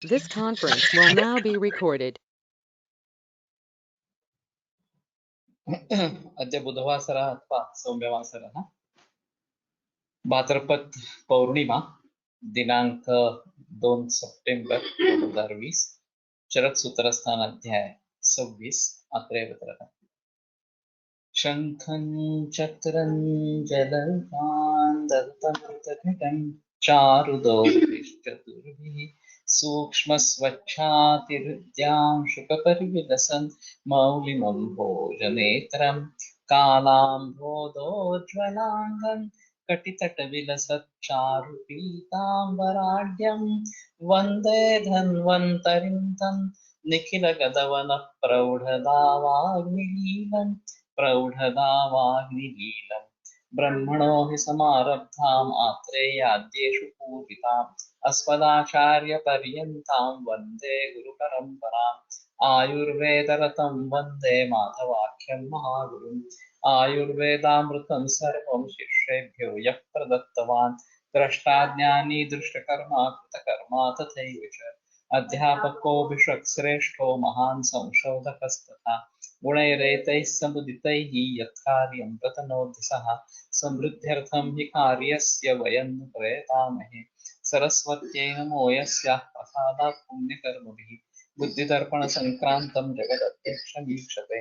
This conference will now be recorded. अद्य बुधवासरः अथवा सौम्यवासरः भाद्रपद पौर्णिमा दिनांक 2 सप्टेंबर 2020 चरक सूत्रस्थान अध्याय 26 अत्रैव तरः शंखं चक्रं जलपान् दत्तमृतघटं चारुदौर्भिश्चतुर्भिः सूक्ष्मस्वच्छातिहृद्यां शुकपरिविलसन् मौलिमं भोजनेत्रं कालाम्भोदोज्ज्वलाङ्गं कटितटविलसच्चारुपीताम्बराढ्यं वन्दे धन्वन्तरिं तं निखिलगदवनः प्रौढदावाग्निलीलम् ब्रह्मणो हि समारब्धाम् आत्रेयाद्येषु पूजिताम् अस्मदाचार्यपर्यन्तां वन्दे गुरुपरम्पराम् आयुर्वेदरतं वन्दे माधवाख्यं महागुरुम् आयुर्वेदामृतं सर्वं शिष्येभ्यो यः प्रदत्तवान् द्रष्टाज्ञानी दृष्टकर्मा कृतकर्मा तथैव च अध्यापकोऽभिषक्श्रेष्ठो महान् संशोधकस्तथा गुणैरेतैः समुदितैः यत्कार्यं प्रतनोति सः समृद्ध्यर्थं हि कार्यस्य वयं प्रयतामहे सरस्वत्यै नमो यस्याः प्रसादात् पुण्यकर्मभिः बुद्धिदर्पणसङ्क्रान्तं जगदध्यक्षमीक्षते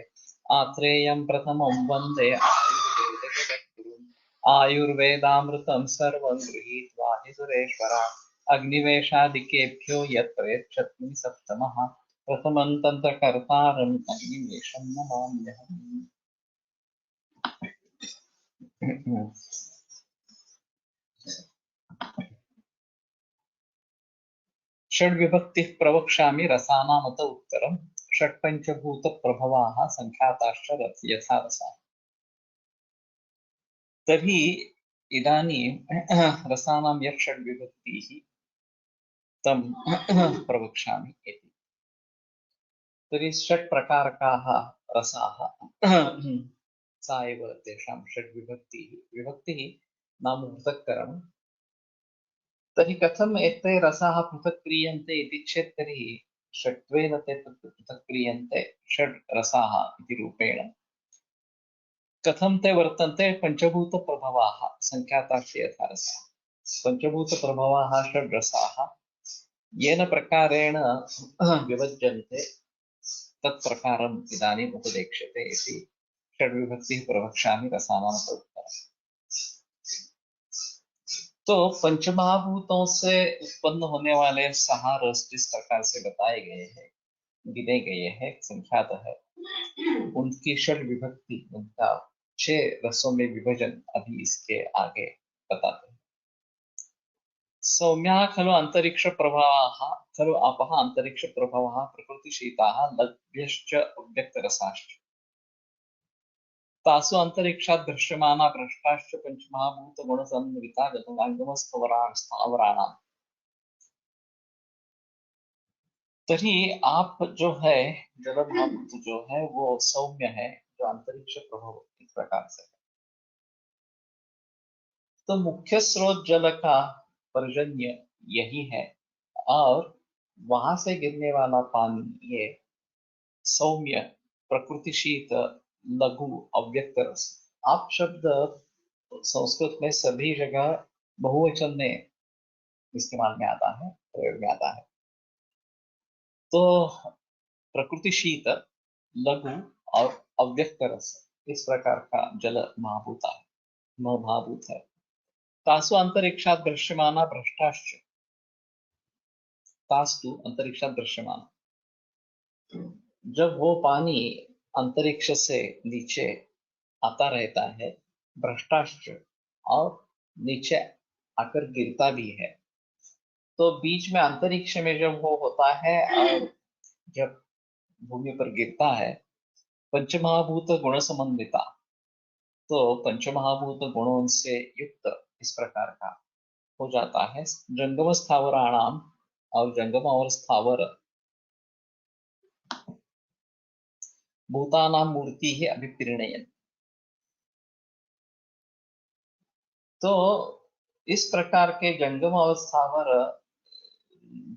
आत्रेयं प्रथमं वन्दे आयुर्वेदजगद्गुरुम् आयुर्वेदामृतं सर्वं गृहीत्वा हि सुरेश्वरा अग्निवेशादिकेभ्यो यत् प्रयच्छत्नि सप्तमः प्रथमं तन्त्रकर्तारम् अग्निवेशं नमाम्यहम्। षड्विभक्तिः प्रवक्ष्यामि रसानामत उत्तरम् षट्पञ्चभूतप्रभवाः सङ्ख्याताश्च यथा रसाः। तर्हि इदानीं रसानां यत् षड्विभक्तिः तं प्रवक्ष्यामि इति। तर्हि षट्प्रकारकाः रसाः सा एव तेषां षड्विभक्तिः। विभक्तिः नाम पृथक्करणम्। तर्हि कथम् एते रसाः पृथक् क्रियन्ते इति चेत् तर्हि षट्त्वेन ते पृथक् क्रियन्ते षड् रसाः इति रूपेण। कथं ते वर्तन्ते पञ्चभूतप्रभवाः सङ्ख्याताश्च यथा रसाः। पञ्चभूतप्रभवाः षड् रसाः येन प्रकारेण विभज्यन्ते तत् प्रकारम् इदानीम् उपदेक्ष्यते इति षड्विभक्तिः प्रवक्ष्यामि रसानां उत्तरम्। तो पंचमहाभूतों से उत्पन्न होने वाले 6 रस जिस प्रकार से बताए गए हैं, गिने गए हैं, संख्यात है, उनकी षड विभक्ति, उनका 6 रसों में विभाजन अभी इसके आगे बताते हैं। सौम्या खलु अंतरिक्ष प्रभावाः खलु आपः अंतरिक्ष प्रभावाः प्रकृतिशीताः लभ्यश्च अव्यक्तरसाश्च तासु अंतरिक्षात् दृश्यमाना भ्रष्टाश्च पंचमहाभूत गुण संविता गतवांगमस्थावराणाम्। तभी आप जो है जलभाभूत जो है वो सौम्य है, जो अंतरिक्ष प्रभाव इस प्रकार से है। तो मुख्य स्रोत जल का पर्जन्य यही है और वहां से गिरने वाला पानी ये सौम्य प्रकृतिशीत लघु अव्यक्त रस। आप शब्द संस्कृत में सभी जगह बहुवचन में इस्तेमाल में आता है, प्रयोग में आता है। तो प्रकृतिशीत लघु और अव्यक्त रस इस प्रकार का जल महाभूत है। तासु अंतरिक्षात् दृश्यमाना भ्रष्टाश्च, तास्तु अंतरिक्षात् दृश्यमाना, जब वो पानी अंतरिक्ष से नीचे आता रहता है, भ्रष्टाश्च और नीचे आकर गिरता भी है। तो बीच में अंतरिक्ष में जब वो होता है और जब भूमि पर गिरता है, पंचमहाभूत गुण समन्विता, तो पंचमहाभूत गुणों से युक्त इस प्रकार का हो जाता है। जंगम स्थावराणाम, और जंगम और स्थावर भूतानां मूर्ति ही अभिप्रीणयन्। तो इस प्रकार के जंगम और स्थावर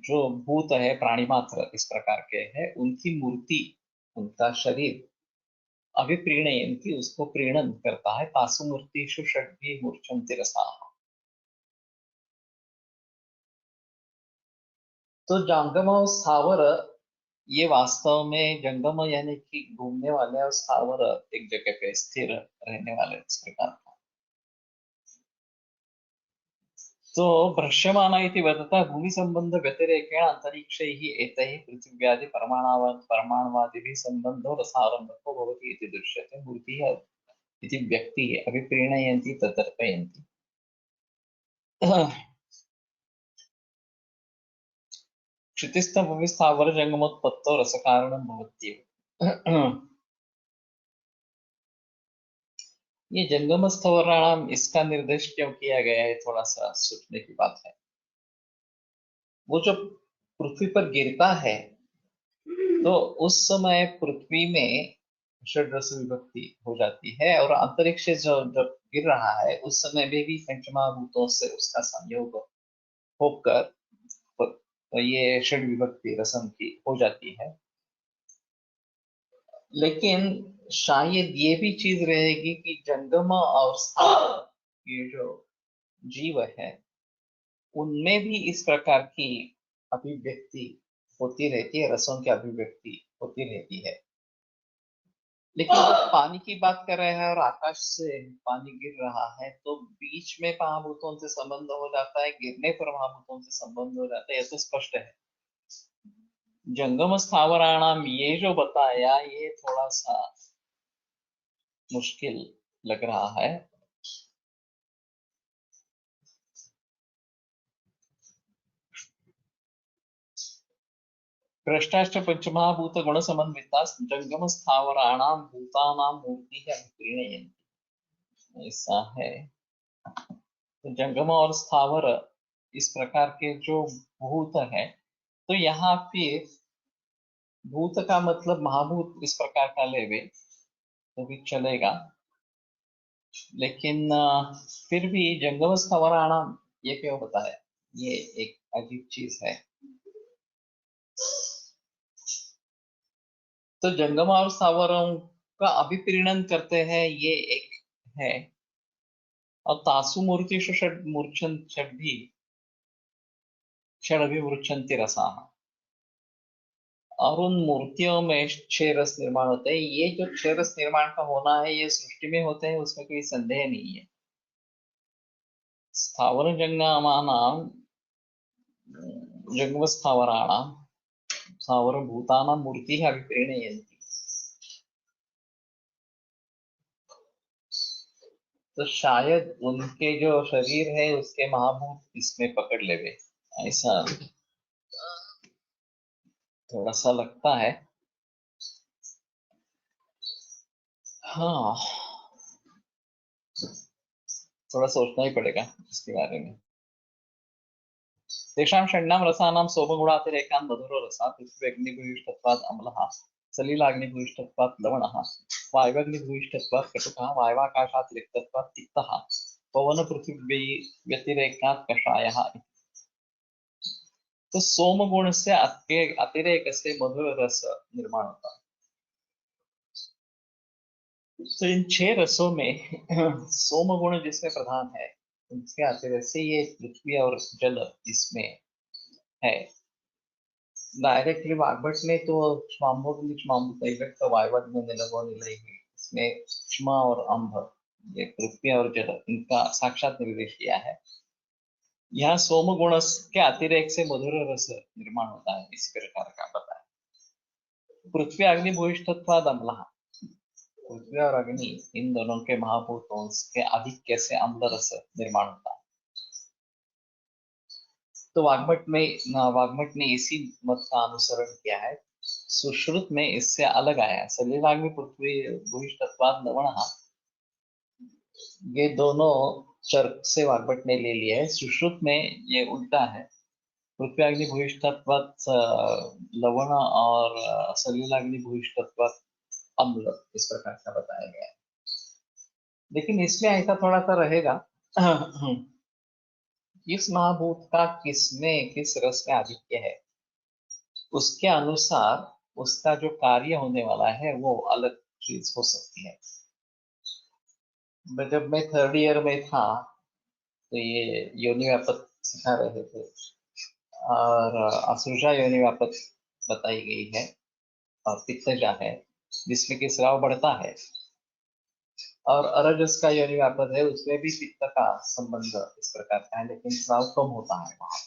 जो भूत है, प्राणी मात्र इस प्रकार के है, उनकी मूर्ति, उनका शरीर अभिप्रीणयन्ति, उसको प्रीणन करता है। तासु मूर्तिषु षड्भिः मूर्छन्ति रसाः। तो जंगम और स्थावर, ये वास्तव में जंगम यानी कि घूमने वाले, और स्थावर एक जगह पे स्थिर रहने वाले इस प्रकार का। तो भ्रश्यमान इति वदतः भूमि संबंध व्यतिरेकेण अंतरिक्षैः एतैः पृथिव्यादि परमाणुवादिभिः संबंधो रसारंभको भवति इति दृश्यते। मूर्तिः इति व्यक्तिः अभिप्रीणयन्ति तदर्पयन्ति। क्षितिस्थं भूमि स्थावर जंगमोत्पत्तौ रसकारणं भवत्येव। ये जंगम स्थावराणाम, इसका निर्देश क्यों किया गया है, थोड़ा सा सोचने की बात है। वो जो पृथ्वी पर गिरता है, तो उस समय पृथ्वी में षड्रस विभक्ति हो जाती है, और अंतरिक्ष से जो जब गिर रहा है उस समय में भी पंचमहाभूतों से उसका संयोग होकर तो ये षड विभक्ति रसम की हो जाती है। लेकिन शायद ये भी चीज रहेगी कि जंगम और स्थावर, ये जो जीव है, उनमें भी इस प्रकार की अभिव्यक्ति होती रहती है, रसों की अभिव्यक्ति होती रहती है। लेकिन जब पानी की बात कर रहे हैं और आकाश से पानी गिर रहा है, तो बीच में महाभूतों से संबंध हो जाता है, गिरने पर महाभूतों से संबंध हो जाता है, ये तो स्पष्ट है। जंगम स्थावराणाम ये जो बताया, ये थोड़ा सा मुश्किल लग रहा है। भ्रष्टाश्च पंचमहाभूत गुण समन्विता जंगम स्थावराणाम भूतानां मूर्ति प्रीणयन्ति, ऐसा है। तो जंगम और स्थावर इस प्रकार के जो भूत है, तो यहाँ फिर भूत का मतलब महाभूत इस प्रकार का लेवे तो भी चलेगा, लेकिन फिर भी जंगम स्थावराणाम ये क्यों बताया, ये एक अजीब चीज है। तो जंगम और स्थावरों का अभिप्रीणन करते हैं, ये एक है। और तासु मूर्तिषु षड् मूर्छन षड्भिः षडभिमूर्छन्ति रसाः, और उन मूर्तियों में छह रस निर्माण होते हैं। ये जो छह रस निर्माण का होना है, ये सृष्टि में होते हैं, उसमें कोई संदेह नहीं है। स्थावर जंगमानां जंगम स्थावराणां स्थावर भूतानां मूर्तिः अभिप्रीणयन्ति। तो शायद उनके जो शरीर है उसके महाभूत इसमें पकड़ लेवे, ऐसा थोड़ा सा लगता है। हाँ, थोड़ा सोचना ही पड़ेगा इसके बारे में। तेषां षण्णां रसानां सोमगुणातिरेकान् मधुरो रसात् पृथ्व्यग्निभूयिष्ठत्वात् अम्लः, सलिलाग्निभूयिष्ठत्वात् लवणः, वायवग्निभूयिष्ठत्वात् कटुकः, वायवाकाशात् रिक्तत्वात् तिक्तः, पवन-पृथिवी व्यतिरेकात् कषायः। तो सोम गुण से अतिरेक से मधुर रस निर्माण होता है। तो इन छह रसों में सोम गुण जिसमें प्रधान है, उनके अतिरेक से ये पृथ्वी और जल इसमें है। डायरेक्टली वाग्भट में तो इसमें क्ष्मा और अम्भ, ये पृथ्वी और जल, इनका साक्षात निर्देश किया है। यहाँ सोम गुण के अतिरेक से मधुर रस निर्माण होता है, इसी प्रकार का बताया। पृथ्वी अग्नि भूयिष्ठत्वाद अम्लः, पृथ्वी और अग्नि इन दोनों के महाभूतों के आधिक्य से अम्ल रस निर्माण होता है। तो वाग्भट ने इसी मत का अनुसरण किया है। सुश्रुत में इससे अलग आया है। सलिलाग्नि पृथ्वी भूयिष्ठत्वाद लवणः, ये दोनों चर्क से वाग्भट ने ले लिया है। सुश्रुत में ये उल्टा है, पृथ्वी अग्नि भूयिष्ठत्वात् लवण और सलिलाग्नि भूयिष्ठत्वात् अम्ल, इस प्रकार का बताया गया है। लेकिन इसमें ऐसा थोड़ा सा रहेगा इस महाभूत का किसमें किस रस में आधिक्य है, उसके अनुसार उसका जो कार्य होने वाला है वो अलग चीज हो सकती है। जब मैं थर्ड ईयर में था तो ये योनि व्यापक सिखा रहे थे, और असुषा योनि व्यापक बताई गई है, और पित्तजा है जिसमें कि स्राव बढ़ता है, और अरजस का योनि व्यापक है उसमें भी पित्त का संबंध इस प्रकार का है, लेकिन स्राव कम होता है वहां।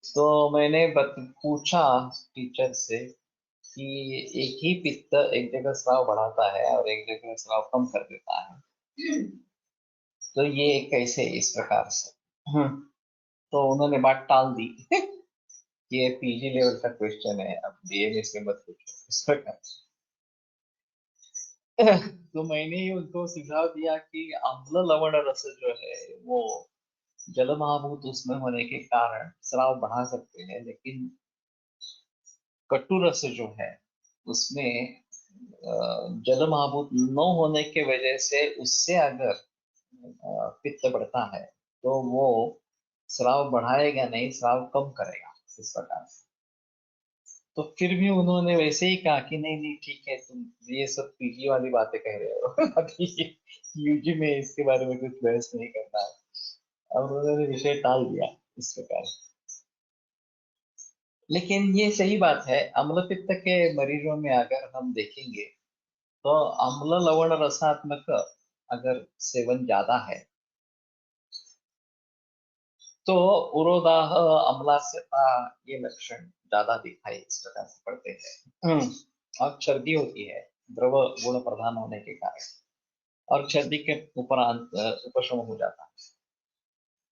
तो मैंने पूछा टीचर से कि एक ही पित्त एक जगह स्राव बढ़ाता है और एक जगह स्राव कम कर देता है, तो ये कैसे इस प्रकार से। तो उन्होंने बात टाल दी कि ये पीजी लेवल का क्वेश्चन है, अब बीएमएस में मत पूछो इस प्रकार। तो मैंने ही उनको सुझाव दिया कि अम्ल लवण रस जो है वो जल महाभूत उसमें होने के कारण स्राव बढ़ा सकते हैं, लेकिन कटु रस जो है उसमें जल महाभूत न होने के वजह से उससे अगर पित्त बढ़ता है तो वो स्राव बढ़ाएगा नहीं, स्राव कम करेगा इस प्रकार से। तो फिर भी उन्होंने वैसे ही कहा कि नहीं नहीं ठीक है, तुम ये सब पीजी वाली बातें कह रहे हो अभी यूजी में इसके बारे में कुछ बहस नहीं करना है, और उन्होंने विषय टाल दिया इस प्रकार। लेकिन ये सही बात है, अम्ल पित्त के मरीजों में अगर हम देखेंगे तो अम्ल लवण रसात्मक अगर सेवन ज्यादा है तो उरोदाह अम्लास्यता ये लक्षण ज्यादा दिखाई इस प्रकार से पड़ते हैं। और सर्दी होती है द्रव गुण प्रधान होने के कारण, और सर्दी के उपरांत उपशम हो जाता है।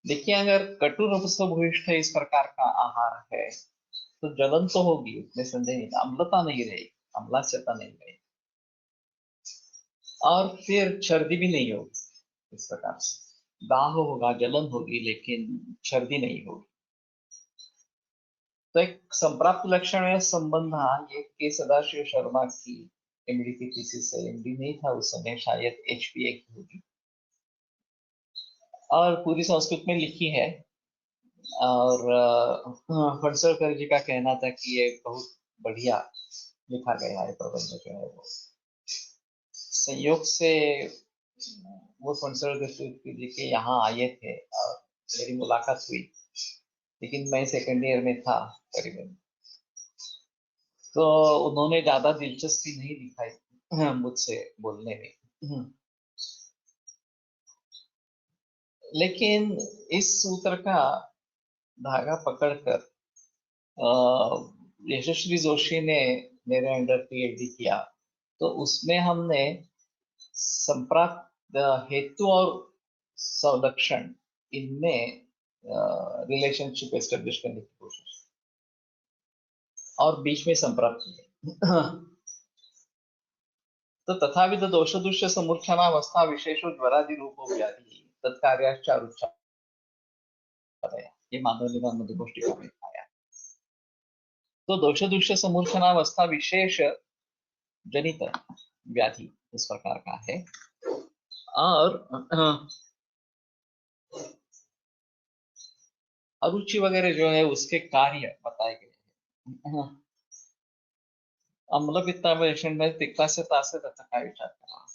देखिए अगर कटु रस भूयिष्ठ इस प्रकार का आहार है तो जलन तो होगी, उसमें संदेह नहीं, अम्लता नहीं रहेगी, अम्लास्यता नहीं रहेगी, और फिर सर्दी भी नहीं होगी इस प्रकार से। दाह होगा, जलन होगी, लेकिन सर्दी नहीं होगी। तो एक संप्राप्त लक्षण है संबंध, ये के सदाशिव शर्मा की एमडी की थीसिस है, एमडी नहीं था उस समय, शायद एचपीए की होगी, और पूरी संस्कृत में लिखी है। और फणसलकर जी का कहना था कि ये बहुत बढ़िया लिखा गया है प्रबंध जो है वो। संयोग से वो फणसलकर जी के यहाँ आए थे और मेरी मुलाकात हुई, लेकिन मैं सेकंड ईयर में था करीबन, तो उन्होंने ज्यादा दिलचस्पी नहीं दिखाई मुझसे बोलने में। लेकिन इस सूत्र का धागा पकड़कर यशस्वी जोशी ने मेरे अंडर पीएचडी किया, तो उसमें हमने संप्राप्त हेतु और संलक्षण इनमें रिलेशनशिप एस्टेब्लिश करने की कोशिश, और बीच में संप्राप्त किया। तो तथाविध दोष दुष्य समूर्छनावस्था विशेषो ज्वरादि रूपो व्याधि तत्कार्याश्चारुच्चारय, ये मानवलीला मधुगोष्ठिका में आया। तो दोष दुष्य समूर्छनावस्था विशेष जनित व्याधि इस प्रकार का है, और अरुचि वगैरह जो है उसके कार्य बताए गए हैं। अम्ल पित्तावशन में तिक्ता से तासे तथा का विचार करना,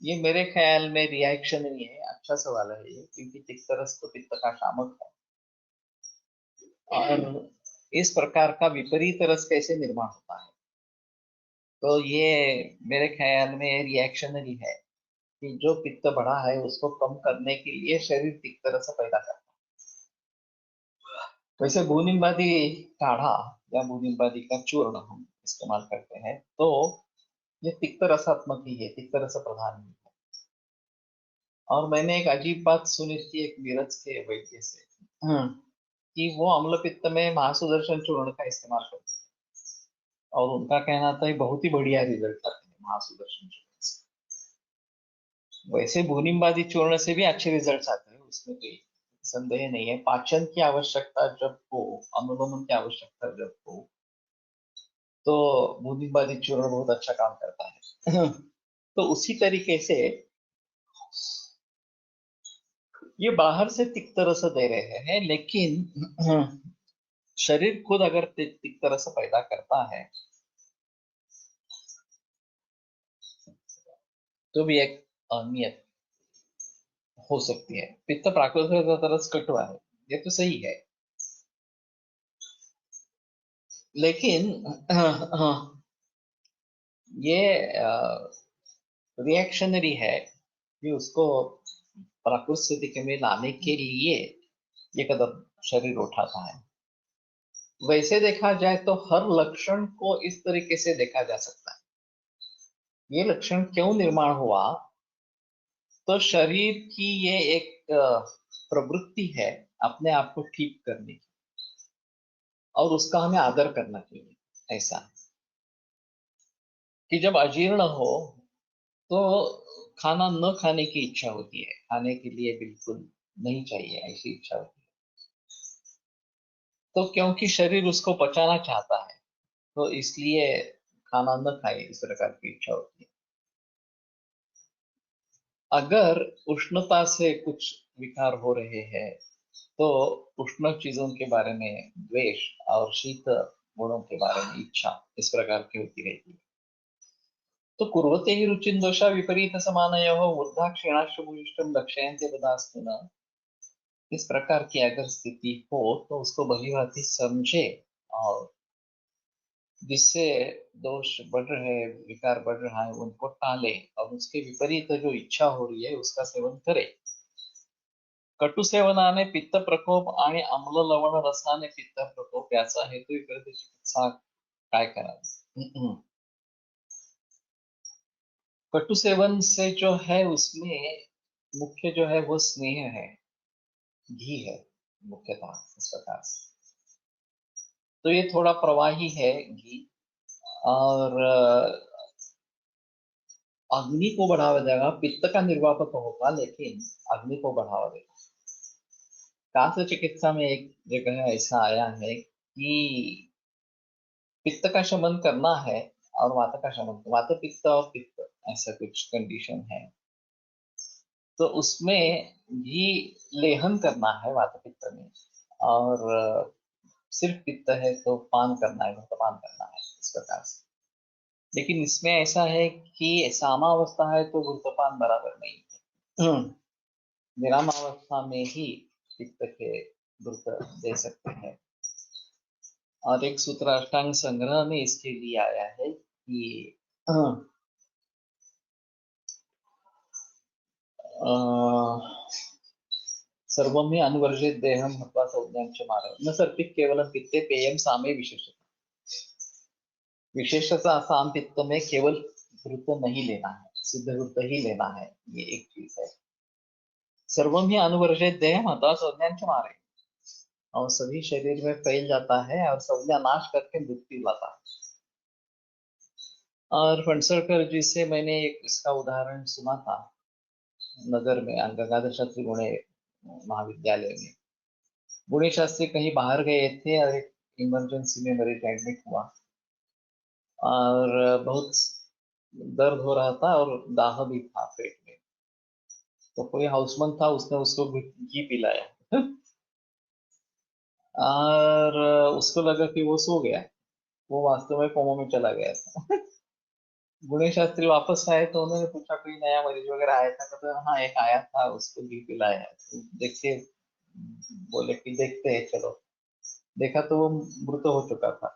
ये मेरे ख्याल में रिएक्शनरी है। अच्छा सवाल है ये, क्योंकि तिक्त रस तो पित्त का शामक है, और इस प्रकार का विपरीत रस कैसे निर्माण होता है, तो ये मेरे ख्याल में रिएक्शनरी है कि जो पित्त बढ़ा है उसको कम करने के लिए शरीर तिक्त रस पैदा करता है। वैसे भूनिम्बादी काढ़ा या भूनिम्बादी का चूर्ण हम इस्तेमाल करते हैं तो ये तिक्त रसात्मक ही है, तिक्त रस प्रधान ही है। और मैंने एक अजीब बात सुनी थी एक मीरज के वैद्य से, कि वो अम्ल पित्त में महासुदर्शन चूर्ण का इस्तेमाल करते हैं, और उनका कहना था ये बहुत ही बढ़िया रिजल्ट आते हैं महासुदर्शन चूर्ण से। वैसे भूनिम्बादी चूर्ण से भी अच्छे रिजल्ट आते हैं, उसमें कोई संदेह नहीं है। पाचन की आवश्यकता जब हो, अनुलोमन की आवश्यकता जब हो, तो भूनिम्बादी चूर्ण बहुत अच्छा काम करता है। तो उसी तरीके से ये बाहर से तिक्त रस दे रहे हैं, लेकिन शरीर खुद अगर तिक्त रस पैदा करता है तो भी एक अनियत हो सकती है। पित्त प्राकृतिक रस कटुआ है, ये तो सही है, लेकिन ये रिएक्शनरी है कि उसको प्राकृत स्थिति में लाने के लिए ये कदम शरीर उठाता है। वैसे देखा जाए तो हर लक्षण को इस तरीके से देखा जा सकता है। ये लक्षण क्यों निर्माण हुआ? तो शरीर की ये एक प्रवृत्ति है अपने आप को ठीक करने की, और उसका हमें आदर करना चाहिए। ऐसा कि जब अजीर्ण हो तो खाना न खाने की इच्छा होती है, खाने के लिए बिल्कुल नहीं चाहिए, ऐसी इच्छा होती है। तो क्योंकि शरीर उसको पचाना चाहता है तो इसलिए खाना न खाए, इस प्रकार की इच्छा होती है। अगर उष्णता से कुछ विकार हो रहे हैं तो उष्ण चीजों के बारे में द्वेष और शीत गुणों के बारे में इच्छा इस प्रकार की होती रहती है। तो कुर्वते ही रुचिन दोषा विपरीत समानयोः वृद्धा क्षीणाश्च भूयिष्ठं लक्षयन्ते तदास्तु न। इस प्रकार की अगर स्थिति हो तो उसको भली भांति समझे, और जिससे दोष बढ़ रहे हैं, विकार बढ़ रहा है, उनको टाले, और उसके विपरीत जो इच्छा हो रही है उसका सेवन करे। कटु सेवनाने पित्त प्रकोप आणि आम्ल लवण रसाने पित्त प्रकोप याचा हेतू इकडे चिकित्सा काय करावी? कटु सेवन से जो है उसमें मुख्य जो है वो स्नेह है, घी है मुख्यतः इस प्रकार से। तो ये थोड़ा प्रवाही है घी, और अग्नि को बढ़ावा देगा। पित्त का निर्वापक होगा लेकिन अग्नि को बढ़ावा देगा। कांस्य चिकित्सा में एक जगह ऐसा आया है कि पित्त का शमन करना है और वात का शमन, वात पित्त और पित्त ऐसा कुछ कंडीशन है, तो उसमें घी लेहन करना है वात पित्त में, और सिर्फ पित्त है तो पान करना है, पान करना है इस प्रकार से। लेकिन इसमें ऐसा है कि सामावस्था है तो गुरुत्वपान बराबर नहीं है। विरामावस्था में ही पित्त के गुरुत्व दे सकते हैं। और एक सूत्र अष्टांग संग्रह में इसके लिए आया है कि सर्वं हि अनुवर्जित देहम हत्वा संज्ञांच मारव न सर्पित केवलम पित्ते पेयम सामे विशेषता। विशेषता साम पित्त में केवल घृत नहीं लेना है, सिद्ध घृत ही लेना है, ये एक चीज है। सर्वम ही अनुवर्जित देहम हत्वा संज्ञांच मारे, और सभी शरीर में फैल जाता है और संज्ञा नाश करके मृत्यु लाता है। और फणसलकर जी से मैंने एक इसका उदाहरण सुना था नगर में, गंगाधर शास्त्री पुणे महाविद्यालय में। गुणी शास्त्री कहीं बाहर गए थे और एक इमरजेंसी में मरीज एडमिट हुआ, और बहुत दर्द हो रहा था और दाह भी था पेट में। तो कोई हाउसमैन था, उसने उसको घी पिलाया और उसको लगा कि वो सो गया, वो वास्तव में कोमा में चला गया था। गुणी शास्त्री वापस आए तो उन्होंने पूछा कोई नया मरीज वगैरह आया था? कहते हाँ एक आया था, उसको घी पिलाया है। तो देखिए, बोले कि देखते हैं, चलो। देखा तो वो मृत हो चुका था।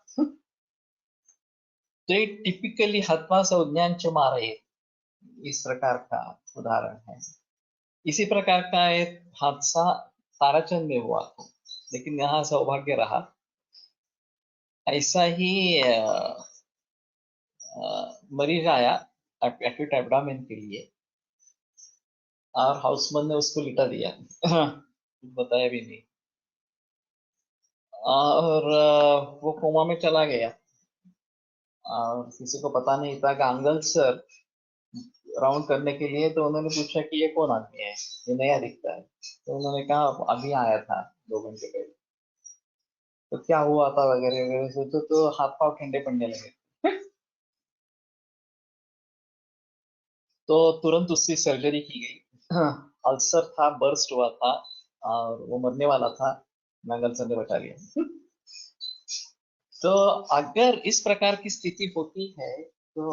तो ये टिपिकली हत्वा संज्ञांच मारे, इस प्रकार का उदाहरण है। इसी प्रकार का एक हादसा ताराचंद में हुआ था, लेकिन यहाँ सौभाग्य रहा। ऐसा ही मरीज आया एक्यूट एब्डामेन के लिए, और हाउसमैन ने उसको लिटा दिया। कुछ बताया भी नहीं, और वो कोमा में चला गया, और किसी को पता नहीं था। गांगल सर राउंड करने के लिए, तो उन्होंने पूछा कि ये कौन आदमी है, ये नया दिखता है। तो उन्होंने कहा अभी आया था 2 घंटे पहले। तो क्या हुआ था वगैरह वगैरह सोचो तो हाथ पांव ठंडे पड़ने लगे। तो तुरंत उसकी सर्जरी की गई। हाँ, अल्सर था, बर्स्ट हुआ था और वो मरने वाला था, नागल ने बचा लिया। तो अगर इस प्रकार की स्थिति होती है तो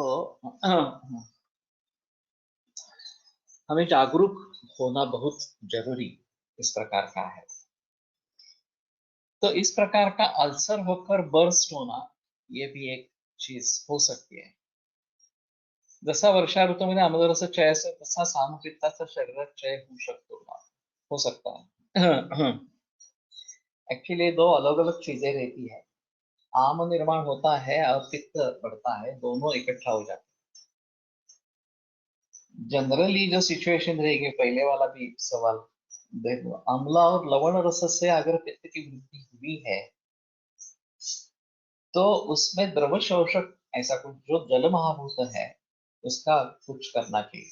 हमें जागरूक होना बहुत जरूरी इस प्रकार का है। तो इस प्रकार का अल्सर होकर बर्स्ट होना ये भी एक चीज हो सकती है। जसा वर्षा ऋतूमध्ये आम्लरस क्षय असतो तसा सामपित्ताचा शरीरात क्षय होऊ शकतो का? हो सकता है। एक्चुअली दो अलग अलग चीजें रहती है। आम निर्माण होता है और पित्त बढ़ता है, दोनों इकट्ठा हो जाते हैं। जनरली जो सिचुएशन रहेगी, पहले वाला भी सवाल देखो, अम्ल और लवण रस से अगर पित्त की वृद्धि हुई है तो उसमें द्रव शोषक ऐसा कुछ जो जल महाभूत है उसका कुछ करना चाहिए।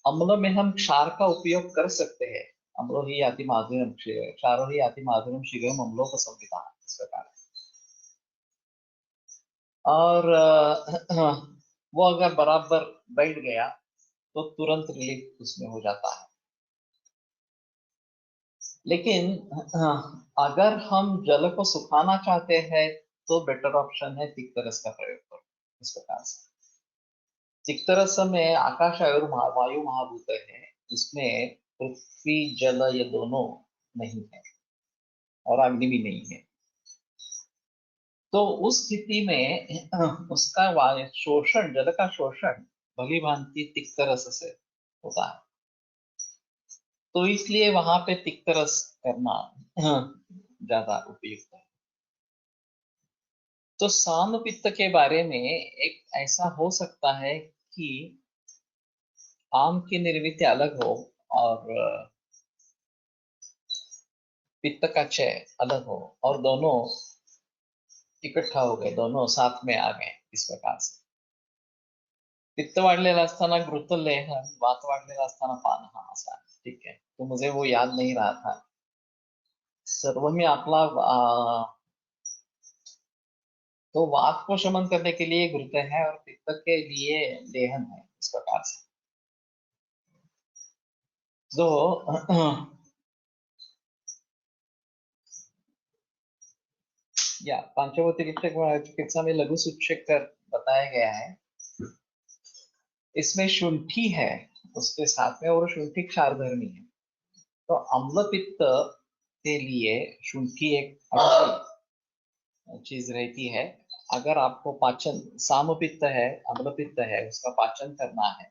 अम्ल में हम क्षार का उपयोग कर सकते हैं। अम्लो ही याति माधुर्यम क्षारो ही याति माधुर्यम शीघ्रम अम्लोक संविदा, इस प्रकार। और वो अगर बराबर बैठ गया तो तुरंत रिलीफ उसमें हो जाता है। लेकिन अगर हम जल को सुखाना चाहते हैं तो बेटर ऑप्शन है तिक्तरस का प्रयोग करो, इस प्रकार से। तिक्तरस में आकाश और वायु महाभूत है, उसमें पृथ्वी जल ये दोनों नहीं है और अग्नि भी नहीं है। तो उस स्थिति में उसका शोषण, जल का शोषण भली भांति तिक्तरस से होता है। तो इसलिए वहां पे तिक्तरस करना ज्यादा उपयुक्त है। तो साम पित्त के बारे में एक ऐसा हो सकता है कि आम की निर्मिति अलग हो और पित्त का क्षय अलग हो और दोनों इकट्ठा हो गए, दोनों साथ में आ गए, इस प्रकार से। पित्त वाढलेला असताना घृतलेहन, वात वाढलेला असताना पान, हा असा आहे। ठीक है, तो मुझे वो याद नहीं रहा था। सर्व में आपला तो वात को शमन करने के लिए घृत है और पित्त के लिए लेहन है, इस प्रकार से। तो या पांचवोतिरिक्त चिकित्सा में लघु सूचक कर बताया गया है। इसमें शुंठी है उसके साथ में और शुंठी क्षारधर्मी है। तो अम्ल पित्त के लिए शुंठी एक अच्छी चीज रहती है। अगर आपको पाचन, साम पित्त है, अम्ल पित्त है, उसका पाचन करना है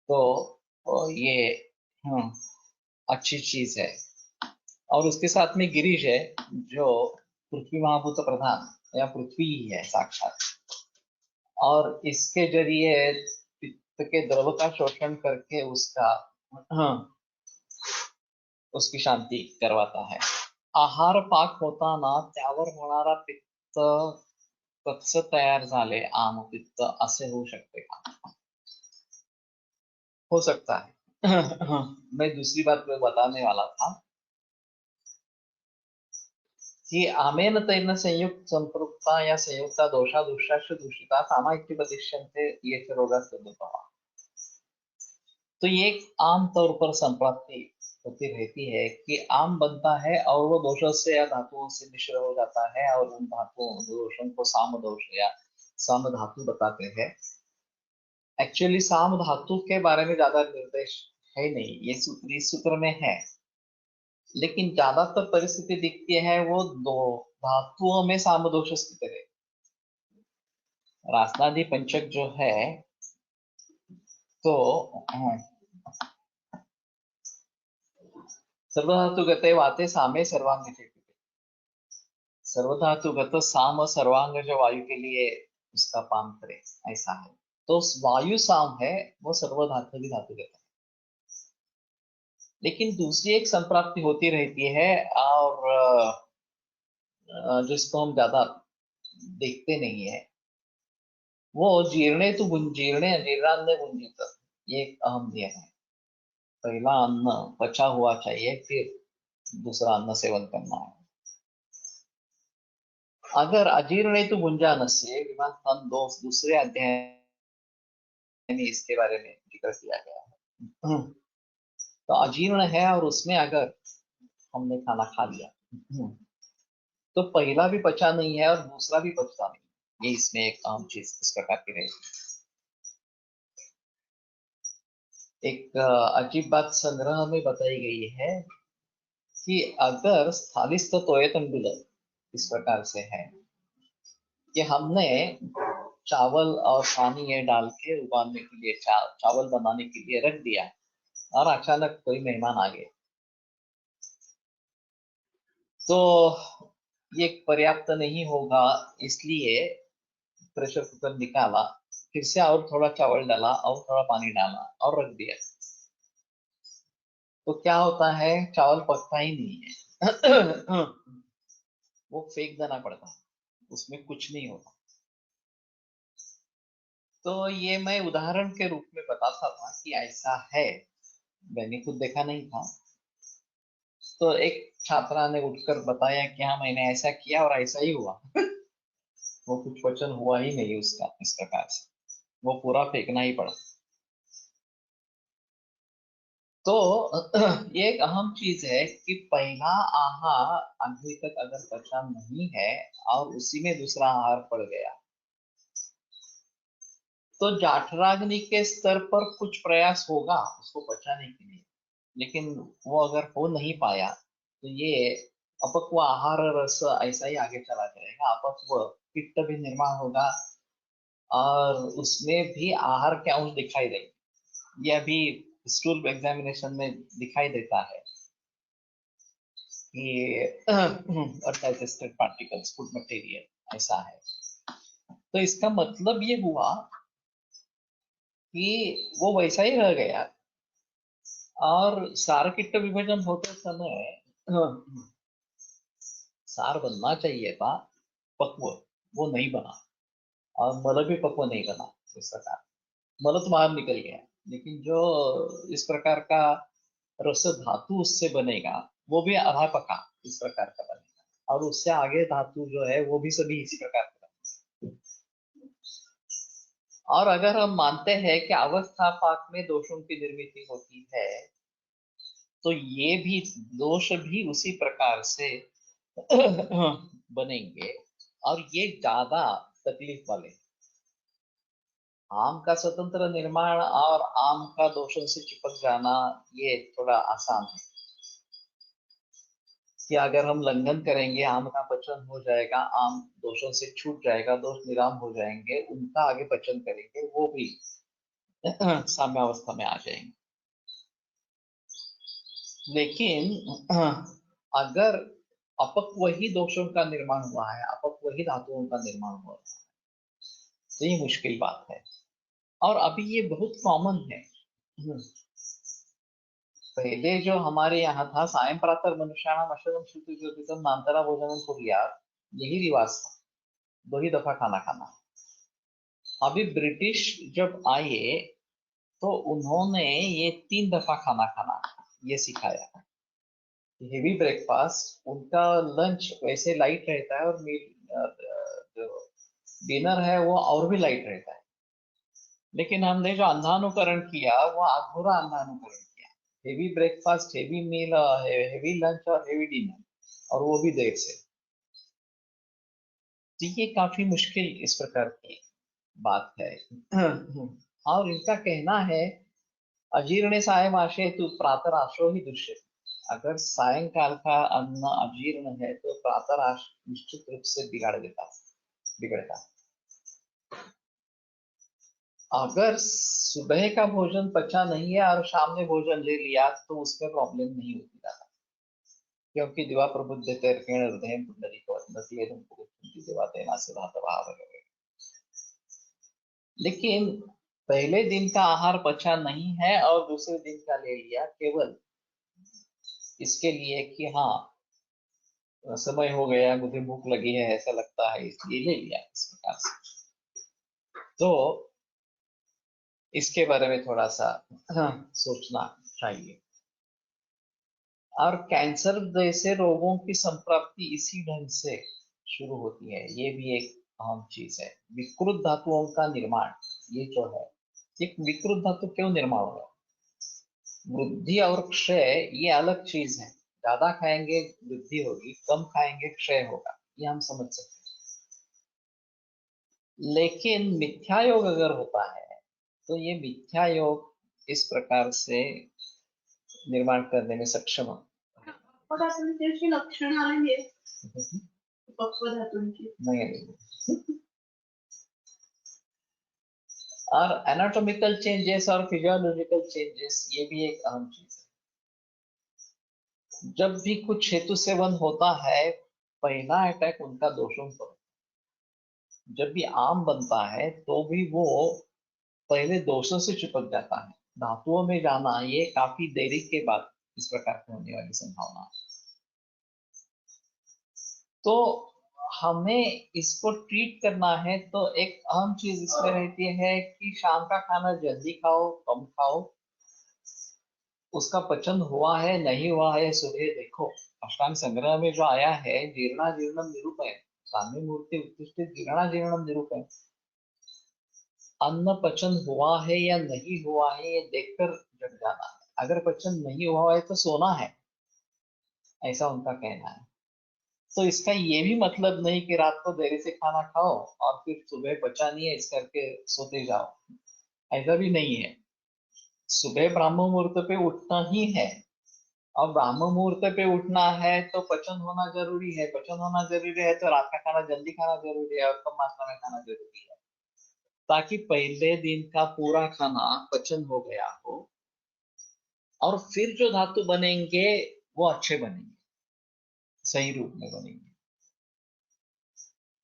तो ये अच्छी चीज है। और उसके साथ में गिरीश है जो पृथ्वी महाभूत प्रधान या पृथ्वी ही है साक्षात, और इसके जरिए पित्त के द्रव का शोषण करके उसका उसकी शांति करवाता है। आहार पाक होताना त्यावर होणारा पित्त कच्च तयार झाले आम पित्त, असे होऊ शकते का? हो सकता है। मैं दूसरी बात में बताने वाला था कि आमेन तैन संयुक्त संपृक्ता या संयुक्ता दोषा दुष्टाश दूषिता सामा इत्युपदिश्यन्ते ये रोगा सदुपमा। तो ये एक आम तौर पर संप्राप्ति होती रहती है कि आम बनता है और वो दोषों से या धातुओं से मिश्र हो जाता है और उन धातुओं दोषों को साम दोष या साम धातु बताते हैं। एक्चुअली साम धातु के बारे में ज्यादा निर्देश है नहीं, ये सूत्र इस सूत्र में है, लेकिन ज्यादातर परिस्थिति दिखती है वो दो धातुओं में साम दोष स्थित है। रासनादि पंचक जो है तो सर्वधातुगते वाते सामे सर्वांग थे। सर्वधातुगत साम सर्वांग जो वायु के लिए उसका पान करे, ऐसा है। तो वायु साम है, वो सर्वधातु भी धातुगत है। लेकिन दूसरी एक संप्राप्ति होती रहती है और जिसको हम ज्यादा देखते नहीं है, वो जीर्णे तो जीर्णे जीर्णान्न भुंजित, ये एक अहम नियम है। पहला अन्न पचा हुआ चाहिए, फिर दूसरा अन्न सेवन करना है। अगर अजीर्ण तो भुंजान से विमान दूसरे अध्याय में इसके बारे में जिक्र किया गया है। तो अजीर्ण है और उसमें अगर हमने खाना खा लिया तो पहला भी पचा नहीं है और दूसरा भी पचता नहीं। ये इसमें एक अहम चीज इस प्रकार की रहेगी। एक अजीब बात संग्रह में बताई गई है कि अगर स्थालिस्थ तोय तंडुल इस प्रकार से है कि हमने चावल और पानी ये डाल के उबालने के लिए चावल बनाने के लिए रख दिया और अचानक कोई मेहमान आ गए, तो ये पर्याप्त नहीं होगा, इसलिए प्रेशर कुकर निकाला, फिर से और थोड़ा चावल डाला और थोड़ा पानी डाला और रख दिया, तो क्या होता है, चावल पकता ही नहीं है वो फेंक देना पड़ता है, उसमें कुछ नहीं होता। तो ये मैं उदाहरण के रूप में बताता था कि ऐसा है, मैंने खुद देखा नहीं था। तो एक छात्रा ने उठकर बताया कि हाँ मैंने ऐसा किया और ऐसा ही हुआ वो कुछ वचन हुआ ही नहीं उसका, इस प्रकार से वो पूरा फेंकना ही पड़ा। तो ये एक अहम चीज है कि पहला आहार अभी तक अगर पचा नहीं है और उसी में दूसरा आहार पड़ गया, तो जाठराग्नि के स्तर पर कुछ प्रयास होगा उसको पचाने के लिए, लेकिन वो अगर हो नहीं पाया तो ये अपक्व आहार रस ऐसा ही आगे चला जाएगा, अपक्व पित्त भी निर्माण होगा और उसमें भी आहार के अंश दिखाई देंगे। ये अभी स्टूल एग्जामिनेशन में दिखाई देता है कि डाइजेस्टेड पार्टिकल्स फूड मटेरियल ऐसा है। तो इसका मतलब ये हुआ कि वो वैसा ही रह गया और सार किट्ट विभाजन होते समय सार बनना चाहिए था पक्व, वो नहीं बना, और मल भी पक्व नहीं बना। इस प्रकार मल तो बाहर निकल गया, लेकिन जो इस प्रकार का रस धातु उससे बनेगा वो भी आधा पका इस प्रकार का बनेगा, और उससे आगे धातु जो है वो भी सभी इसी प्रकार का बनेगा। और अगर हम मानते हैं कि अवस्था पाक में दोषों की निर्मिति होती है, तो ये भी दोष भी उसी प्रकार से बनेंगे, और ये ज्यादा तकलीफ वाले। आम का स्वतंत्र निर्माण और आम का दोषों से चिपक जाना ये थोड़ा आसान है कि अगर हम लंघन करेंगे आम का पचन हो जाएगा, आम दोषों से छूट जाएगा, दोष निराम हो जाएंगे, उनका आगे पचन करेंगे वो भी साम्यावस्था में आ जाएंगे। लेकिन अगर अपक्व ही दोषों का निर्माण हुआ है, अपक्व ही धातुओं का निर्माण हुआ है, तो ये मुश्किल बात है। और अभी ये बहुत कॉमन है। पहले जो हमारे यहाँ था सायं प्रातः मनुष्याणाम अशनम श्रुति ज्योतिषम नान्तरा भोजनम कुर्यात्, यही रिवाज था, 2 ही दफा खाना खाना। अभी ब्रिटिश जब आए तो उन्होंने ये 3 दफा खाना खाना ये सिखाया। हेवी ब्रेकफास्ट, उनका लंच वैसे लाइट रहता है और जो डिनर है वो और भी लाइट रहता है, लेकिन हमने जो अंधानुकरण किया वो अधूरा अंधानुकरण किया। हेवी ब्रेकफास्ट, हेवी मील, हेवी लंच और हेवी डिनर, और वो भी देर से। तो ये काफी मुश्किल इस प्रकार की बात है और इनका कहना है अजीर्ण सायं आशे तु प्रातराशो ही दुष्य। अगर सायंकाल का अन्न अजीर्ण है तो प्रातराश निश्चित रूप से बिगड़ता। अगर सुबह का भोजन पचा नहीं है और शाम में भोजन ले लिया तो उसमें प्रॉब्लम नहीं होती ज्यादा, क्योंकि दिवा प्रबुद्धते अर्केण हृदय पुंडरीको नसीयदं पुरुषंति देवातेना सुधातवाह वगैरह। लेकिन पहले दिन का आहार पचा नहीं है और दूसरे दिन का ले लिया केवल इसके लिए कि हाँ समय हो गया, मुझे भूख लगी है ऐसा लगता है इसलिए ले लिया, इस प्रकार से। तो इसके बारे में थोड़ा सा सोचना चाहिए। और कैंसर जैसे रोगों की संप्राप्ति इसी ढंग से शुरू होती है, ये भी एक अहम चीज है। विकृत धातुओं का निर्माण, ये जो है, एक विकृत धातु क्यों निर्माण हुआ, वृद्धि और क्षय ये अलग चीज है। ज्यादा खाएंगे वृद्धि होगी, कम खाएंगे क्षय होगा, ये हम समझ सकते हैं। लेकिन मिथ्या योग अगर होता है तो ये मिथ्या योग इस प्रकार से निर्माण करने में सक्षम हो। पदार्थांची लक्षणं आली उपपदार्थांची नहीं। और एनाटॉमिकल चेंजेस और फिजियोलॉजिकल चेंजेस ये भी एक अहम चीज है। जब भी कुछ हेतु सेवन होता है, पहला अटैक उनका दोषों पर। जब भी आम बनता है तो भी वो पहले दोषों से चिपक जाता है। धातुओं में जाना ये काफी देरी के बाद इस प्रकार की होने वाली संभावना है। तो हमें इसको ट्रीट करना है तो एक अहम चीज इसमें रहती है कि शाम का खाना जल्दी खाओ, कम खाओ, उसका पचन हुआ है नहीं हुआ है सुबह देखो। अष्टांग संग्रह में जो आया है, जीर्णा जीर्णम निरूपय, साम्य मूर्ति उत्तिष्ठित जीर्णा जीर्णम निरूपय, अन्न पचन हुआ है या नहीं हुआ है ये देखकर जग जाना है। अगर पचन नहीं हुआ है तो सोना है, ऐसा उनका कहना है। तो इसका ये भी मतलब नहीं कि रात को देरी से खाना खाओ और फिर सुबह पचा नहीं है इस करके सोते जाओ, ऐसा भी नहीं है। सुबह ब्राह्म मुहूर्त पे उठना ही है, और ब्राह्म मुहूर्त पे उठना है तो पचन होना जरूरी है। पचन होना जरूरी है तो रात का खाना जल्दी खाना जरूरी है और कम मात्रा में खाना जरूरी है, ताकि पहले दिन का पूरा खाना पचन हो गया हो और फिर जो धातु बनेंगे वो अच्छे बनेंगे, सही रूप में बनेंगे।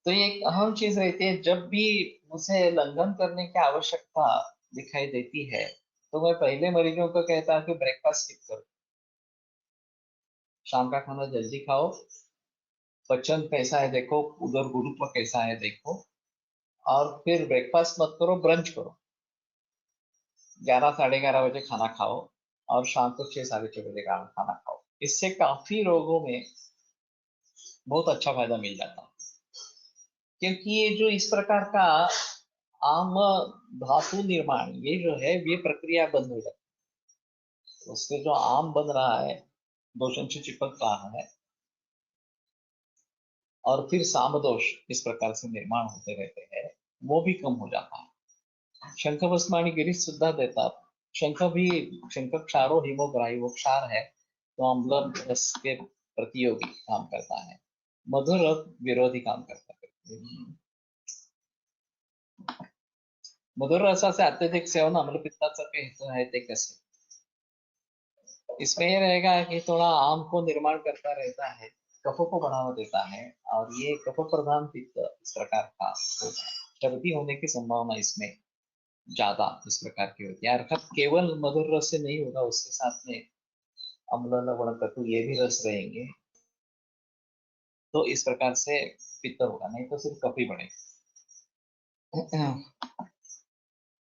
तो ये एक अहम चीज रहती है। जब भी मुझे लंघन करने की आवश्यकता दिखाई देती है तो मैं पहले मरीजों को कहता हूँ कि ब्रेकफास्ट स्किप करो, शाम का खाना जल्दी खाओ, पचन कैसा है देखो, उधर गुरुत्व कैसा है देखो, और फिर ब्रेकफास्ट मत करो, ब्रंच करो। 11 साढ़े 11 बजे खाना खाओ और शाम को 6 साढ़े 6 बजे का खाना खाओ। इससे काफी रोगों में बहुत अच्छा फायदा मिल जाता है, क्योंकि ये जो इस प्रकार का आम धातु निर्माण ये जो है ये प्रक्रिया बंद हो जाती है। उससे जो आम बन रहा है दोषों से चिपक रहा है और फिर सामदोष इस प्रकार से निर्माण होते रहते हैं, वो भी कम हो जाता है। शंख भस्म आणि गिरीश सुद्धा देतात। शंख भी, शंख क्षारो हिमोग्राही, वो क्षार है तो अम्ल रस के प्रतियोगी काम करता है, मधुर विरोधी काम करता है। मधुर रसाचे अत्यधिक सेवन अम्ल पित्ताचा काही हेतू आहे ते कसे? इसमें ये रहेगा कि थोड़ा आम को निर्माण करता रहता है, कफों को बढ़ावा देता है, और ये कफ प्रधान पित्त इस प्रकार का होता है। सर्दी होने की संभावना इसमें ज्यादा इस प्रकार की होती है। अर्थात केवल मधुर रस से नहीं होगा, उसके साथ में अम्ल लवण कटु ये भी रस रहेंगे, तो इस प्रकार से पित्त होगा, नहीं तो सिर्फ कफ ही बढ़ेगा।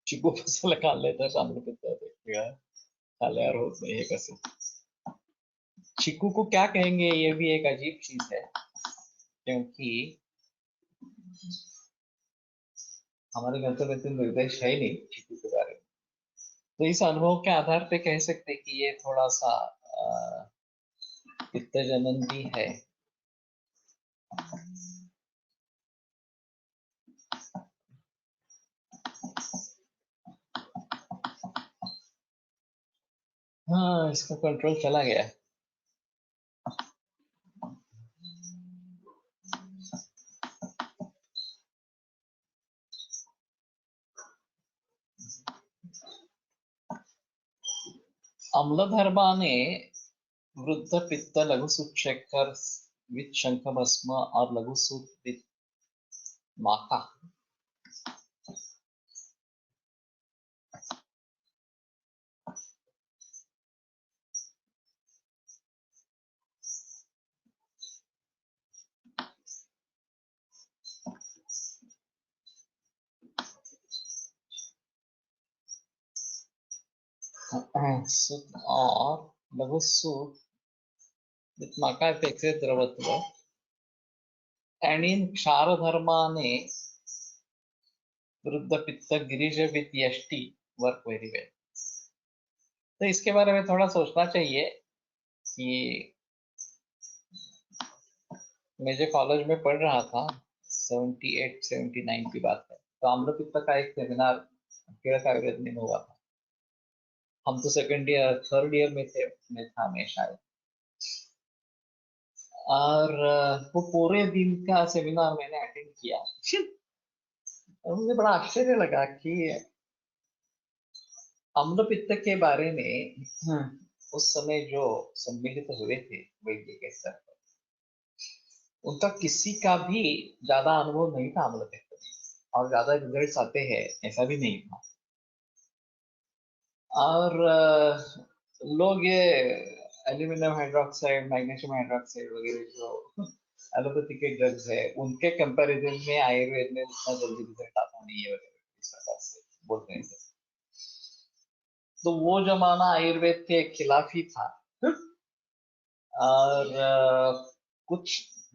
चिकू फसल खा लेता है अम्ल पित्त देखिएगा, खाले और होत नहीं है कैसे। चिकू को क्या कहेंगे ये भी एक अजीब चीज है, क्योंकि हमारे घर तो इतने निर्देश है ही नहीं चिकू के बारे में। तो इस अनुभव के आधार पे कह सकते हैं कि ये थोड़ा सा पित्तजनन भी है। हाँ, इसका कंट्रोल चला गया। अम्लधर्मा ने वृद्ध पित्त लघुसूत शेखर विथ शंख भस्म और लघुसूत विथ माका। सूत और लघुसूत विथ माका अपेक्षित द्रवत्व, एंड इन क्षार धर्मा ने वृद्ध पित्त गिरिज विथ यष्टि वर्क वेरी वेल। तो इसके बारे में थोड़ा सोचना चाहिए कि मैं जो कॉलेज में पढ़ रहा था 78 79 की बात है, तो आम्लपित्त का एक सेमिनार कीड़क आयुर्वेद में हुआ था। हम तो सेकंड ईयर थर्ड ईयर में थे, मैं था मैं शायद। और वो पूरे दिन का सेमिनार मैंने अटेंड किया और मुझे बड़ा आश्चर्य लगा कि अम्लपित्त के बारे में उस समय जो सम्मिलित हुए थे वैद्य के स्तर पर, उनका किसी का भी ज्यादा अनुभव नहीं था अम्लपित्त में, और ज्यादा रिजल्ट्स आते हैं ऐसा भी नहीं था। और लोग ये एल्यूमिनियम हाइड्रोक्साइड, मैग्नीशियम हाइड्रोक्साइड वगैरह जो एलोपैथी के ड्रग्स है, उनके कंपैरिजन में आयुर्वेद में उतना जल्दी रिजल्ट आता नहीं है वगैरह इस प्रकार से बोलते हैं। तो वो जमाना आयुर्वेद के खिलाफ ही था। और कुछ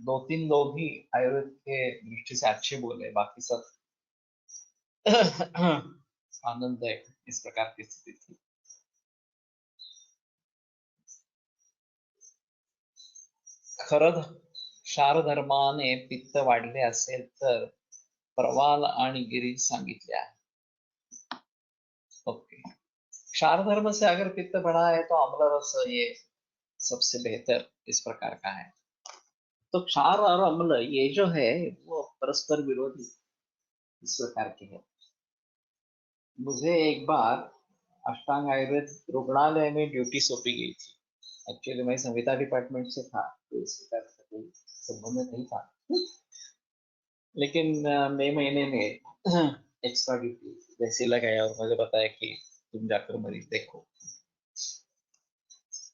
दो तीन लोग ही आयुर्वेद के दृष्टि से अच्छे बोले, बाकी सब आनंददायक इस प्रकार की स्थिति थी। खरं क्षारधर्माने पित्त वाढले असेल तर प्रवाल आणि गिरी सांगितले आहे। ओके, क्षारधर्म से अगर पित्त बढ़ा है तो अम्ल रस ये सबसे बेहतर इस प्रकार का है। तो क्षार और अम्ल ये जो है वो परस्पर विरोधी इस प्रकार के है। मुझे एक बार अष्टांग आयुर्वेद रुग्णालय में ड्यूटी सौंपी गई थी। एक्चुअली मैं संहिता डिपार्टमेंट से था, तो इस प्रकार से कोई संबंध नहीं था, लेकिन मई महीने में एक्स्ट्रा ड्यूटी जैसे लगाया और मुझे बताया कि तुम जाकर मरीज देखो,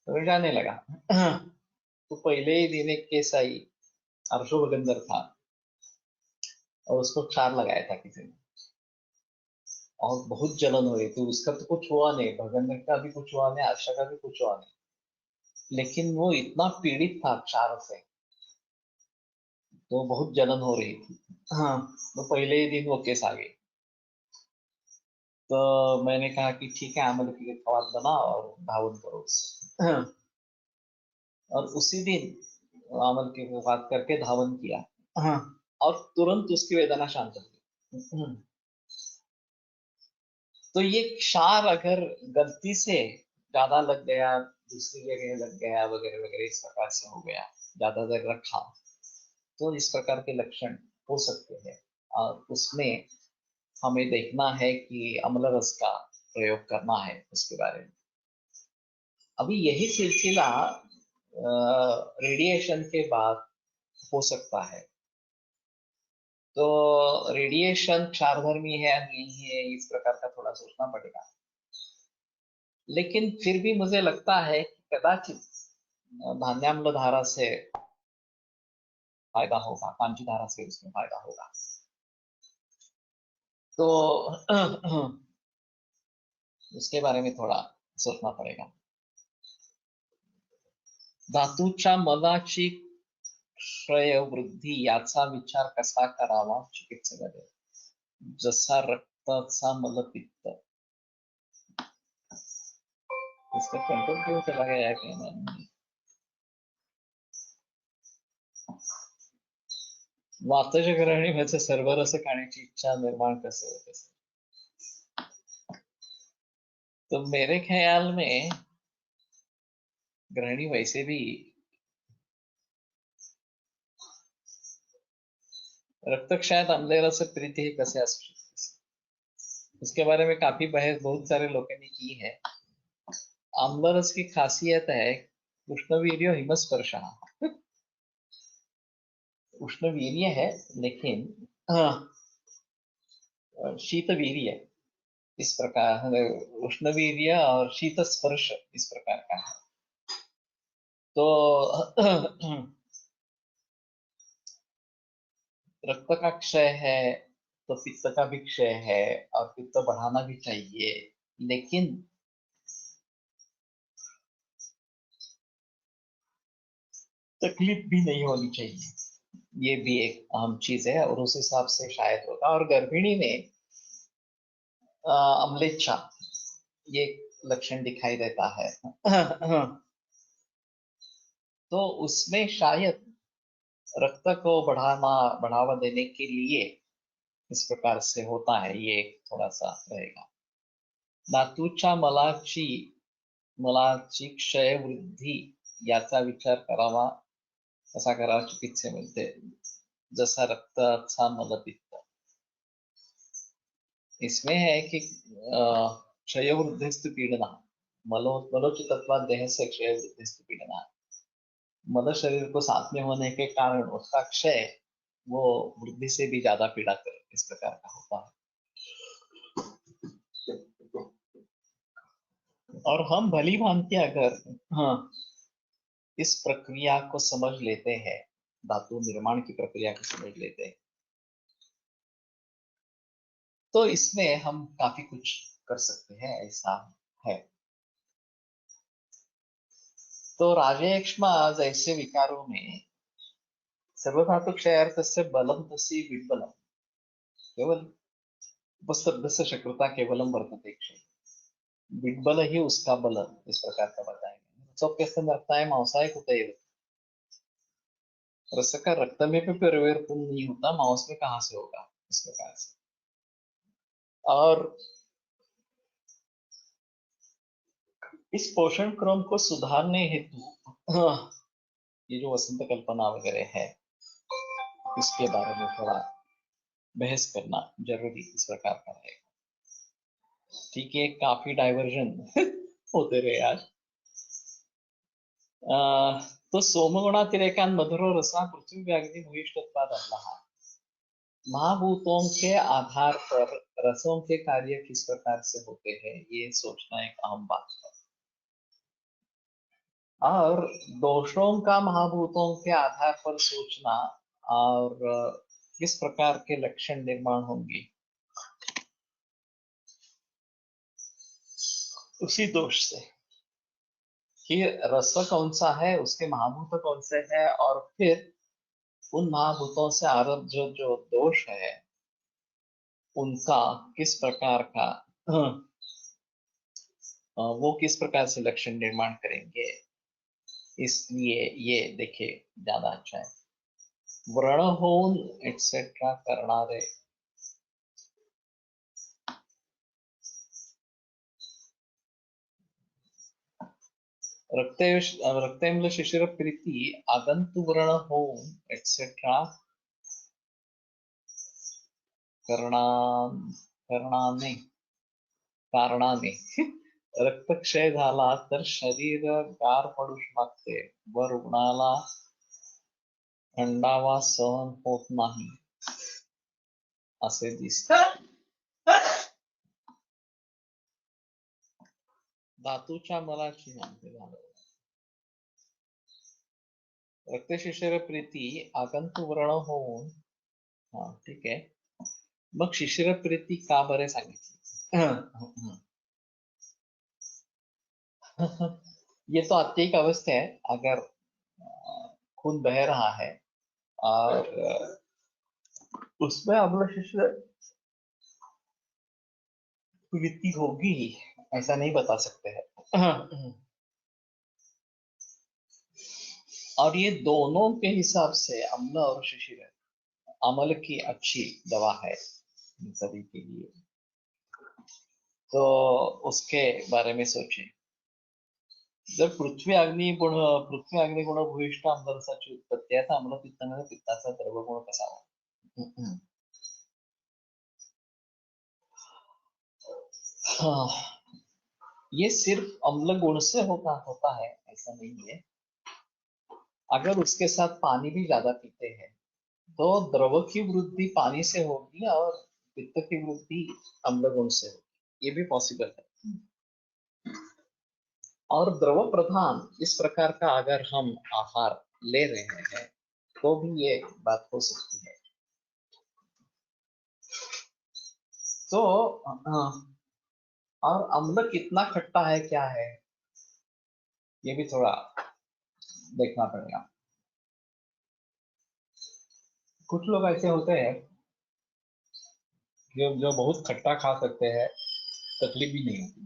तो मैं जाने लगा। तो पहले ही दिन एक केस आई, अर्शोभगंदर था और उसको क्षार लगाया था किसी ने और बहुत जलन हो रही थी। उसका तो कुछ हुआ नहीं, भगंदर का भी कुछ हुआ नहीं, आशा का भी कुछ हुआ नहीं, लेकिन वो इतना पीड़ित था क्षार से, तो बहुत जलन हो रही थी। हाँ, तो पहले ही दिन वो केस आ गई। तो मैंने कहा कि ठीक है, आमल की खवात बना और धावन करो उससे। हाँ, और उसी दिन आमल की खवात करके धावन किया। हाँ, और तुरंत उसकी वेदना शांत हो गई। तो ये क्षार अगर गलती से ज्यादा लग गया, दूसरी जगह लग गया वगैरह वगैरह इस प्रकार से हो गया, ज्यादा देर रखा, तो इस प्रकार के लक्षण हो सकते हैं। और उसमें हमें देखना है कि अम्ल रस का प्रयोग करना है उसके बारे में। अभी यही सिलसिला रेडिएशन के बाद हो सकता है। तो रेडिएशन क्षारधर्मी है या नहीं है, इस प्रकार का थोड़ा सोचना पड़ेगा। लेकिन फिर भी मुझे लगता है कि कदाचित धान्याम्ल धारा से फायदा होगा, कांची धारा से उसमें फायदा होगा। तो उसके बारे में थोड़ा सोचना पड़ेगा। धातूच्या मलाची क्षय वृद्धी याचा विचार कसा करावा चिकित्सकाने, जसा रक्ताचा मलपित्त। इसका कंट्रोल क्यों चला गया है क्या मालूम। वातज ग्रहणी मध्ये सर्वरस खाण्याची इच्छा निर्माण कैसे होते। तो मेरे ख्याल में ग्रहणी वैसे भी रक्तक्षयात आमलेला से प्रीति ही कैसे असू शकते, उसके बारे में काफी बहस बहुत सारे लोगों ने की है। आम्लरस की खासियत है उष्णवीर्य हिमस्पर्श। उष्णवीर्य है लेकिन शीतवीर्य इस प्रकार, उष्णवीर्य और शीत स्पर्श इस प्रकार का है। तो रक्त का क्षय है तो पित्त का भी क्षय है, और पित्त बढ़ाना भी चाहिए, लेकिन तकलीफ भी नहीं होनी चाहिए। ये भी एक अहम चीज है, और उस हिसाब से शायद होगा। और गर्भिणी में अम्लेच्छा ये लक्षण दिखाई देता है तो उसमें शायद रक्त को बढ़ावा देने के लिए इस प्रकार से होता है, ये थोड़ा सा रहेगा। धातूच्या मलाची क्षय वृद्धी याचा विचार करावा, कसा करावा चिकित्सेमध्ये, जसा रक्ताचा मलपित्त। इसमें है कि क्षय वृद्धिस्तु पीडना, मलोचितत्वात् देहस्य क्षय वृद्धिस्तु पीडना। मल शरीर को साथ में होने के कारण उसका क्षय वो वृद्धि से भी ज्यादा पीड़ा कर इस प्रकार का होता है। और हम भली भांति अगर इस प्रक्रिया को समझ लेते हैं, धातु निर्माण की प्रक्रिया को समझ लेते हैं, तो इसमें हम काफी कुछ कर सकते हैं, ऐसा है। तो राजयक्ष्मा जैसे विकारों में सर्वधातु क्षयार्थस्य बलम तस्य विड्बलम, केवल उपस्तब्धस्य शक्रता केवलम वर्तते क्षय, विड्बल ही उसका बल इस प्रकार का बताएंगे। रसोप्यस्तं रक्ताय मांसाय कुतैव, रस का रक्त में भी परिवर्तन नहीं होता, मांस में कहाँ से होगा, इस प्रकार से। और इस पोषण क्रम को सुधारने हेतु ये जो वसंत कल्पना वगैरह है, इसके बारे में थोड़ा बहस करना जरूरी इस प्रकार का रहेगा। ठीक है, काफी डाइवर्जन होते रहे आज। तो सोमगुणातिरेकान मधुरो रसा पृथ्वी व्याग्नि भूयिष्ठत्वाद अल्लाह, महाभूतों के आधार पर रसों के कार्य किस प्रकार से होते हैं, ये सोचना एक अहम बात है। और दोषों का महाभूतों के आधार पर सोचना और किस प्रकार के लक्षण निर्माण होंगे उसी दोष से, कि रस कौन सा है, उसके महाभूत कौन से है, और फिर उन महाभूतों से आरब्ध जो दोष है उनका किस प्रकार का वो किस प्रकार से लक्षण निर्माण करेंगे। इसलिए ये देखिए ज्यादा अच्छा है। व्रण होन एटसेट्रा करणारे, रक्तेम्ल शिशिर प्रीति आगंतु व्रण होन एटसेट्रा कारणाने रक्तक्षय झाला तर शरीर गार पडूच लागते व रुग्णाला थंडावा सहन होत नाही असे दिसते। धातूच्या मलाची रक्तशिशिर प्रीती आगंतु व्रण होऊन, हा ठीक आहे, मग शिशिर प्रीती का बरे सांगितली? ये तो आत्तिक अवस्था है, अगर खून बह रहा है और उसमें अम्ल शिशिर वृत्ति होगी, ऐसा नहीं बता सकते हैं। और ये दोनों के हिसाब से अम्ल और शिशिर अम्ल की अच्छी दवा है सभी के लिए। तो उसके बारे में सोचें, जर पृथ्वी अग्निगुण भूयिष्ठ अम्लरसाची उत्पत्ती आहे, तर अम्ल पित्तामध्ये पित्ताचा द्रवगुण कसावा? हाँ, ये सिर्फ अम्ल गुण से होता है ऐसा नहीं है। अगर उसके साथ पानी भी ज्यादा पीते हैं तो द्रव की वृद्धि पानी से होगी और पित्त की वृद्धि अम्ल गुण से होगी, ये भी पॉसिबल है। और द्रव प्रधान इस प्रकार का अगर हम आहार ले रहे हैं तो भी ये बात हो सकती है। तो और अम्ल कितना खट्टा है, क्या है, ये भी थोड़ा देखना पड़ेगा। कुछ लोग ऐसे होते हैं जो बहुत खट्टा खा सकते हैं, तकलीफ भी नहीं होती,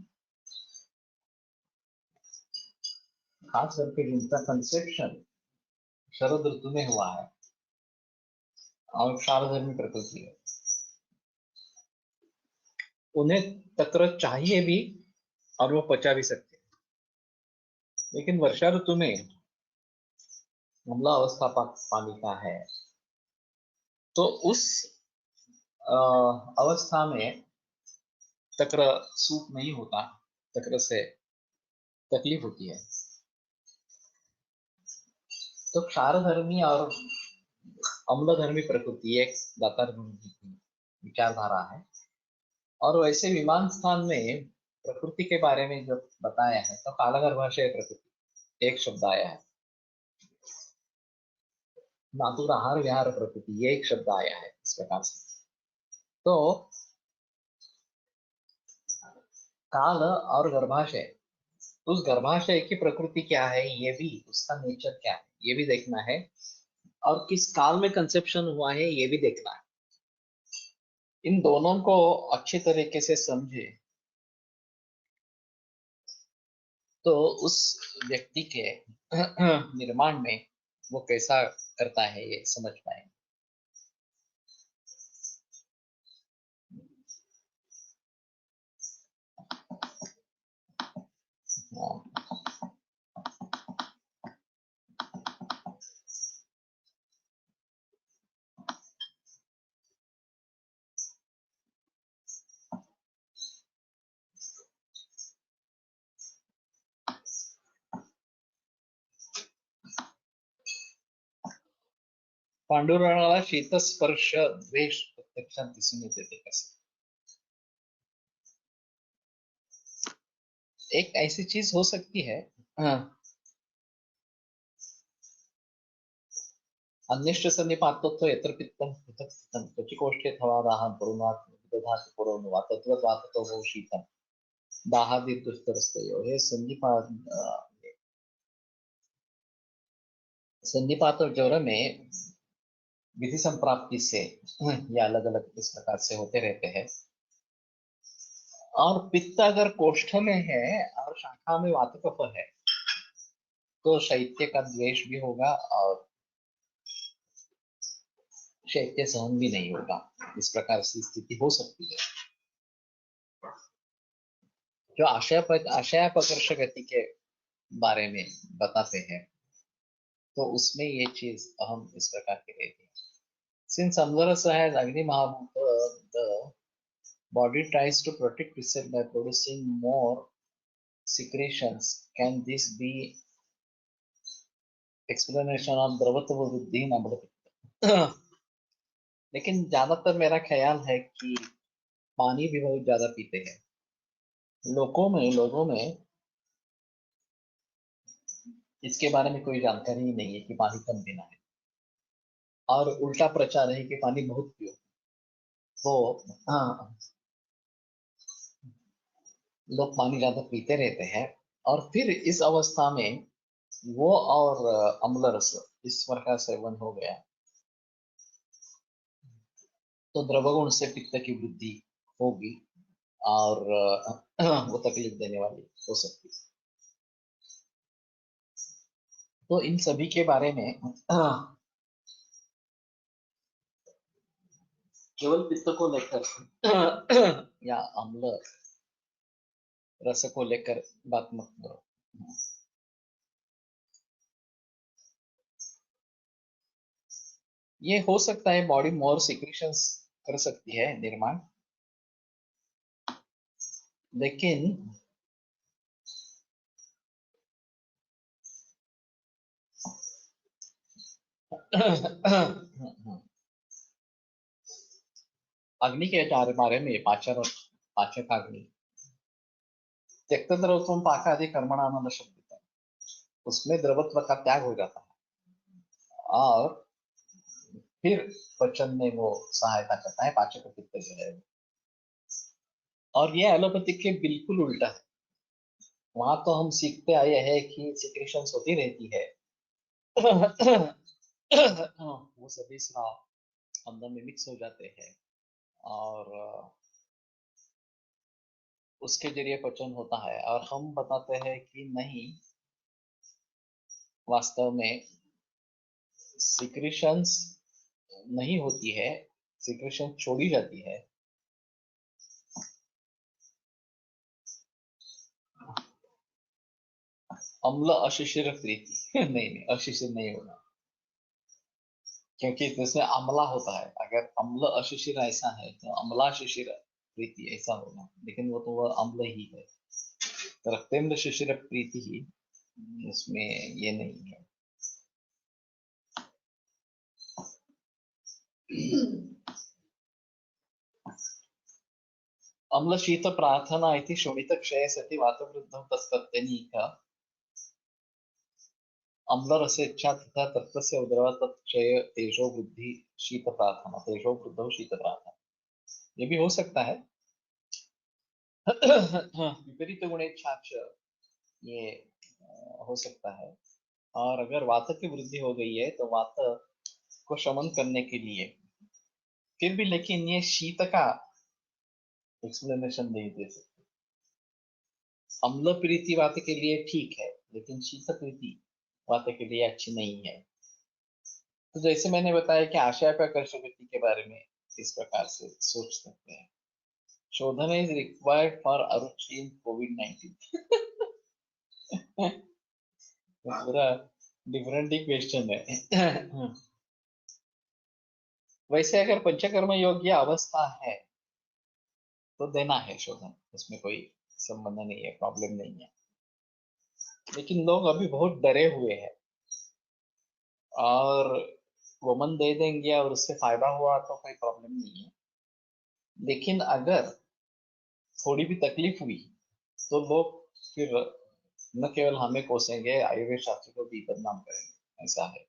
खास करके जिनका कंसेप्शन शरद ऋतु में हुआ है और क्षारधर्मी प्रकृति है, उन्हें तक्र चाहिए भी और वो पचा भी सकते हैं। लेकिन वर्षा ऋतु में अम्ला अवस्था पानी का है, तो उस अवस्था में तक्र सूट नहीं होता, तक्र से तकलीफ होती है। तो क्षारधर्मी और अम्लधर्मी प्रकृति एक दातार विचारधारा है। और वैसे विमान स्थान में प्रकृति के बारे में जब बताया है तो कालगर्भाशय प्रकृति एक शब्द आया है, मातुर आहार विहार प्रकृति ये एक शब्द आया है इस प्रकार से। तो काल और गर्भाशय, उस गर्भाशय की प्रकृति क्या है, ये भी उसका नेचर क्या है ये भी देखना है, और किस काल में कंसेप्शन हुआ है ये भी देखना है। इन दोनों को अच्छी तरीके से समझे तो उस व्यक्ति के निर्माण में वो कैसा करता है ये समझ पाएंगे। पांडुरंगाला शीतस्पर्श द्वेष प्रत्यक्षात दिसून येते ते कसं। एक ऐसी चीज हो सकती है, अन्यश्च सन्निपातत्व यत्र पित्तं पृथक् स्थितं त्वचि कोष्ठे थवादाहं पुरुनाथ विदधाति पुरोनुवा तद्वत् वाततो भव शीतं दाहादिदुस्तरस्तयोः। हे संधिपात और ज्वर में विधि संप्राप्ति से ये अलग अलग इस प्रकार से होते रहते हैं। और पित्त अगर कोष्ठ में है और शाखा में वात कफ है तो शैत्य का द्वेष भी होगा और शैत्य सहन भी नहीं होगा, इस प्रकार की स्थिति हो सकती है। जो आशयापकर्ष गति के बारे में बताते हैं तो उसमें ये चीज अहम इस प्रकार की रहती है। Since Amlarasa has Agni Mahabhuta, the body tries to protect itself by producing more secretions. Can this be explanation of द्रवत्व वृद्धि अम्लपित्त? लेकिन ज्यादातर मेरा ख्याल है कि पानी भी बहुत ज्यादा पीते हैं। लोगों में इसके बारे में कोई जानकारी ही नहीं है कि पानी कम पीना है, और उल्टा प्रचार है कि पानी बहुत पियो। तो लोग पानी ज्यादा पीते रहते हैं और फिर इस अवस्था में वो और अम्ल रस इस प्रकार सेवन हो गया तो द्रवगुण से पित्त की वृद्धि होगी और वो तकलीफ देने वाली हो सकती है। तो इन सभी के बारे में केवल पित्त को लेकर या अम्ल रस को लेकर बात मत करो। ये हो सकता है बॉडी मोर सिक्रीशंस कर सकती है निर्माण, लेकिन अग्नि के बारे में पाचक अग्नि त्यक्त द्रवत्वम पाकादि कर्मणानंद शब्द है, उसमें द्रवत्व का त्याग हो जाता है और फिर पचन में वो सहायता करता है पाचक पित्त जो है। और ये एलोपैथिक के बिल्कुल उल्टा है। वहां तो हम सीखते आए हैं कि सिक्रेशंस होती रहती है वो सभी स्राव अंदर में मिक्स हो जाते हैं और उसके जरिए पचन होता है। और हम बताते हैं कि नहीं, वास्तव में सिक्रेशंस नहीं होती है, सिक्रेशन छोड़ी जाती है। अम्ल अशिशिर प्रीति नहीं नहीं, अशिशिर नहीं होगा, क्योंकि इसमें अम्ला होता है। अगर अम्ल अशिशिर ऐसा है तो अम्ला शिशिर प्रीति ऐसा होगा, लेकिन वो तो वह अम्ल ही है। तो रक्तेम्ल शिशिर प्रीति ही, इसमें ये नहीं है। अम्ल शीत प्रार्थना इति शोणित क्षय सति वातवृद्धौ तस्तत्यनीक अम्ल रसेच्छा तथा तत्त्वस्य उदरवा तत्क्षय तेजो वृद्धि शीत प्रार्थना, तेजो वृद्धौ शीत प्रार्थना, ये भी हो सकता है। विपरीत गुणेच्छाच ये हो सकता है। और अगर वात की वृद्धि हो गई है तो वात को शमन करने के लिए फिर भी, लेकिन ये शीत का एक्सप्लेनेशन नहीं दे सकते। अम्ल प्रीति वात के लिए ठीक है, लेकिन शीत प्रीति वात के लिए अच्छी नहीं है। तो जैसे मैंने बताया कि आशय का कर्षवृत्ति के बारे में इस प्रकार से सोच सकते हैं। शोधन इज रिक्वायर्ड फॉर अरुचि इन कोविड-19। पूरा डिफरेंट ही क्वेश्चन है। वैसे अगर पंचकर्म योग्य अवस्था है तो देना है शोधन, उसमें कोई संबंध नहीं है, प्रॉब्लम नहीं है। लेकिन लोग अभी बहुत डरे हुए हैं और वमन दे देंगे और उससे फायदा हुआ तो कोई प्रॉब्लम नहीं है। लेकिन अगर थोड़ी भी तकलीफ हुई तो लोग फिर न केवल हमें कोसेंगे, आयुर्वेद शास्त्र को भी बदनाम करेंगे, ऐसा है।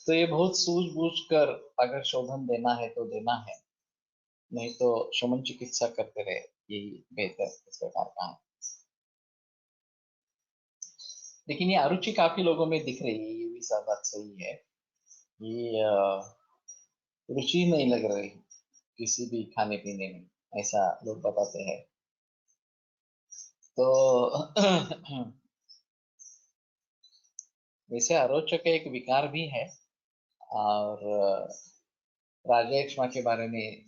तो ये बहुत सूझबूझ कर अगर शोधन देना है तो देना है, नहीं तो शमन चिकित्सा करते रहे, यही बेहतर इस प्रकार का है। लेकिन ये अरुचि काफी लोगों में दिख रही है, ये भी सब बात सही है। ये रुचि नहीं लग रही किसी भी खाने पीने में, ऐसा लोग बताते हैं। तो वैसे अरोचक एक विकार भी है, और राजयक्ष्मा के बारे में,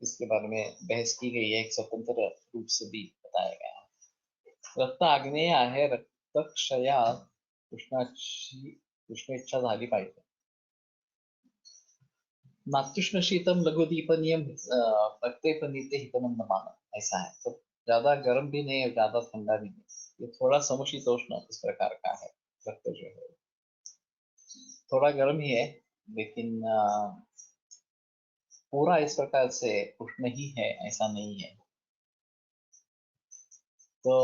इसके बारे में बहस की गई है, एक स्वतंत्र रूप से भी बताया गया है। रक्त आग्नेय आहे, रक्तक्षया उष्णेच्छा झाली पाहिजे। नात्युष्ण शीतम लघुदीपनीयम प्रत्येपनीते हितमंदमान, ऐसा है। तो ज्यादा गर्म भी नहीं और ज्यादा ठंडा भी नहीं, ये थोड़ा समशीतोष्ण इस प्रकार का है। रक्त जो है थोड़ा गर्म ही है, लेकिन पूरा इस प्रकार से उष्ण ही है ऐसा नहीं है। तो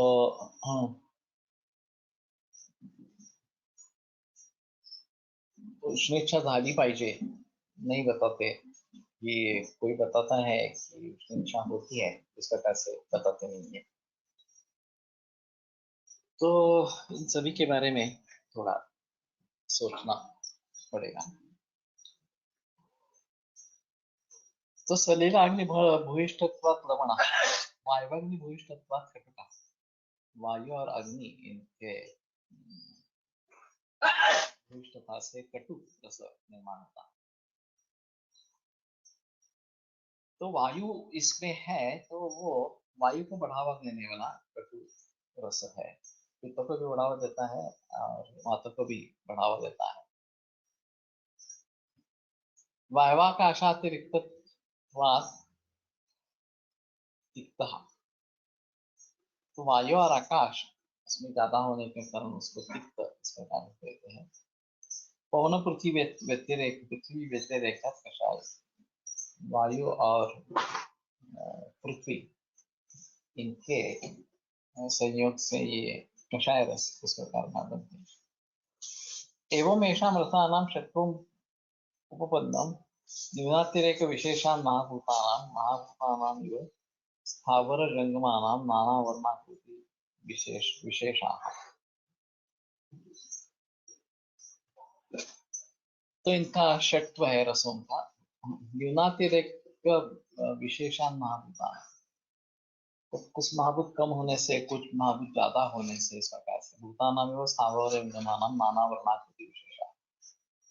उष्णेच्छा झाली पाहिजे नहीं बताते, ये कोई बताता है कि उष्णेच्छा होती है, इस प्रकार से बताते नहीं है। तो इन सभी के बारे में थोड़ा सोचना पड़ेगा। तो सलिलाग्नि भूयिष्ठत्वात् लवण, वायवाग्नि भूयिष्ठत्वात् कटुका, वायु और अग्नि इनके भूयिष्ठता से कटु रस निर्माण होता है। तो वायु इसमें है तो वो वायु को बढ़ावा देने वाला कटु रस है, पित्त को भी बढ़ावा देता है और वात को भी बढ़ावा देता है। वायवाकाशातिरिक्त तिक्तः, तो वायु और आकाश इसमें ज्यादा होने के कारण उसको तिक्त इस प्रकार कहते हैं। पवन पृथ्वी व्यतिरेक, पृथ्वी व्यतिरेक कषाय, वायु और पृथ्वी इनके संयोग से ये कषाय रस इस प्रकार का बनते हैं। एवं ऐसा रसानां शत्रु उपपन्नम न्यूनातिरेक विशेषान् महाभूतानां इव स्थावर जंगमानां नाना वर्णाकृति विशेषाः। तो इनका षट्व है रसों का। न्यूनातिरेक विशेषान् महाभूतानां, तो कुछ महाभूत कम होने से, कुछ महाभूत ज्यादा होने से, इस प्रकार से भूतानाम एवं स्थावर जंगमानाम नाना वर्णाकृति विशेषा।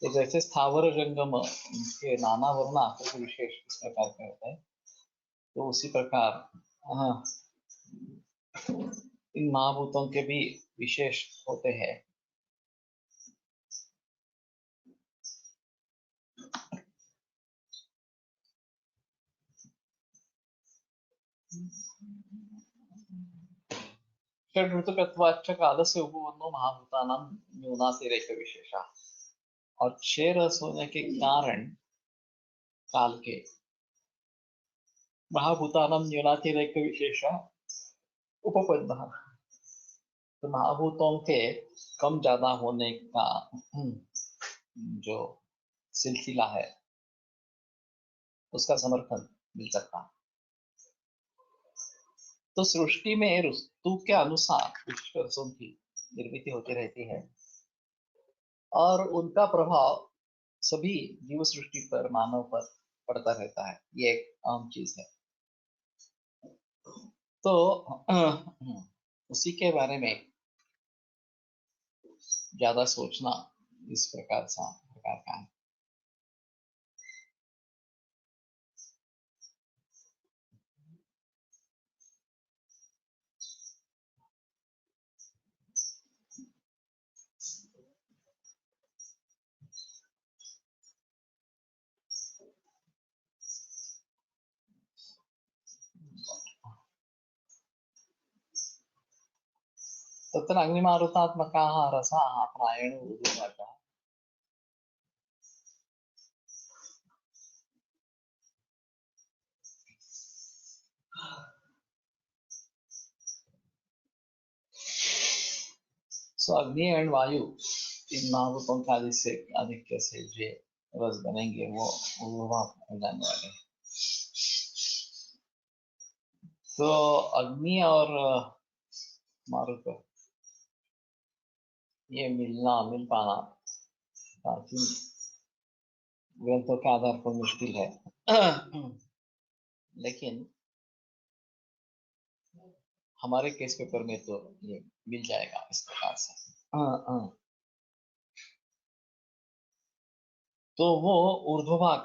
तो जैसे स्थावर जंगम के नाना वर्ण आकृति विशेष इस प्रकार के होते हैं, तो उसी प्रकार इन महाभूतों के भी विशेष होते हैं। षड्ऋतुकत्वाच्च कालस्य उपपन्नो महाभूतानां न्यूनातिरेक विशेषा। और 6 रस होने के कारण काल के महाभूतानां न्यूनातिरेक विशेषा उपपन्ना। तो महाभूतों के कम ज्यादा होने का जो सिलसिला है उसका समर्थन मिल सकता। तो सृष्टि में ऋतु के अनुसार विशिष्ट रसों की निर्मित होती रहती है और उनका प्रभाव सभी जीव सृष्टि पर, मानव पर पड़ता रहता है। ये एक आम चीज है। तो उसी के बारे में ज्यादा सोचना इस प्रकार का है। तत्र अग्निमारुतात्मकाः रसाः प्रायेण ऊर्ध्वभागः। सो अग्नि एंड वायु इन महाभूतों का आधिक्य से जो रस बनेंगे वो ऊर्ध्वभाग हो जाने वाले हैं। तो अग्नि और मारुत ये मिल पाना प्राचीन ग्रंथों के आधार पर मुश्किल है। लेकिन हमारे केस पेपर में तो ये मिल जाएगा इस प्रकार से। तो वो ऊर्ध्वभाग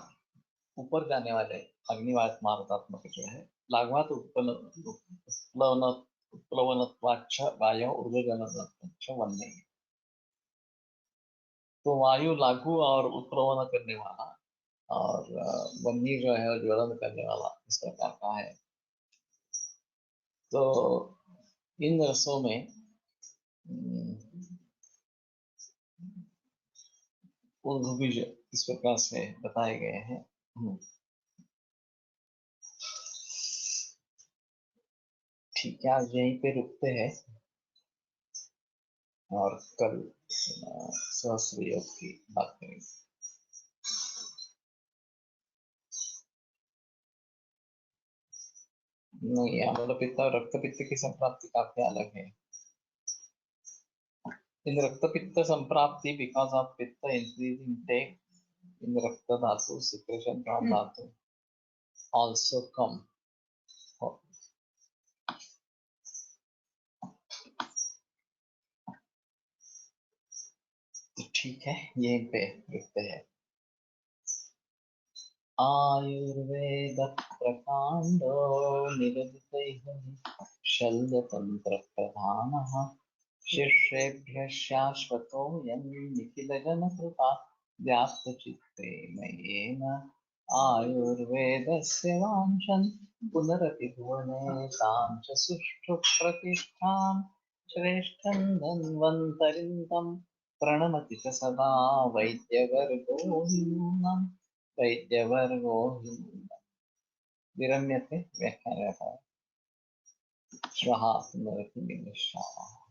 ऊपर जाने वाले अग्निवात मारुतात्मक जो है, लाघवात उत्प्लवनत्वाच्च वायु ऊर्ध्वजनत्वाच्च वन्य। तो वायु लाघु और उत्प्लवन करने वाला और वन्य जो है ज्वलन करने वाला इस प्रकार का है। तो इन रसों में ऊर्ध्वबीज इस प्रकार से बताए गए हैं। ठीक है, आज यहीं पे रुकते हैं और कल सहस्त्र योग की बात करेंगे। नहीं, अम्लपित्त और रक्तपित्त की संप्राप्ति काफी अलग है। इन रक्तपित्त संप्राप्ति बिकॉज ऑफ पित्त इंक्रीजिंग टेक इन रक्त धातु secretion from धातु also come। तो ठीक है, यहीं पे रुकते हैं। आयुर्वेद प्रकांडो निरुदितैः शल्यतंत्र प्रधानः शिष्येभ्यः शाश्वतोऽयं निखिलजनकृपा व्याप्तचित्ते मयेन आयुर्वेदस्य वाञ्छन् पुनरपि भुवने तां च सुष्ठु प्रतिष्ठां श्रेष्ठं धन्वन्तरिं तं प्रणमति च सदा वैद्यवर्गो हि विरम्यते व्याख्यानः। श्वः पुनरपि मिलिष्यामः।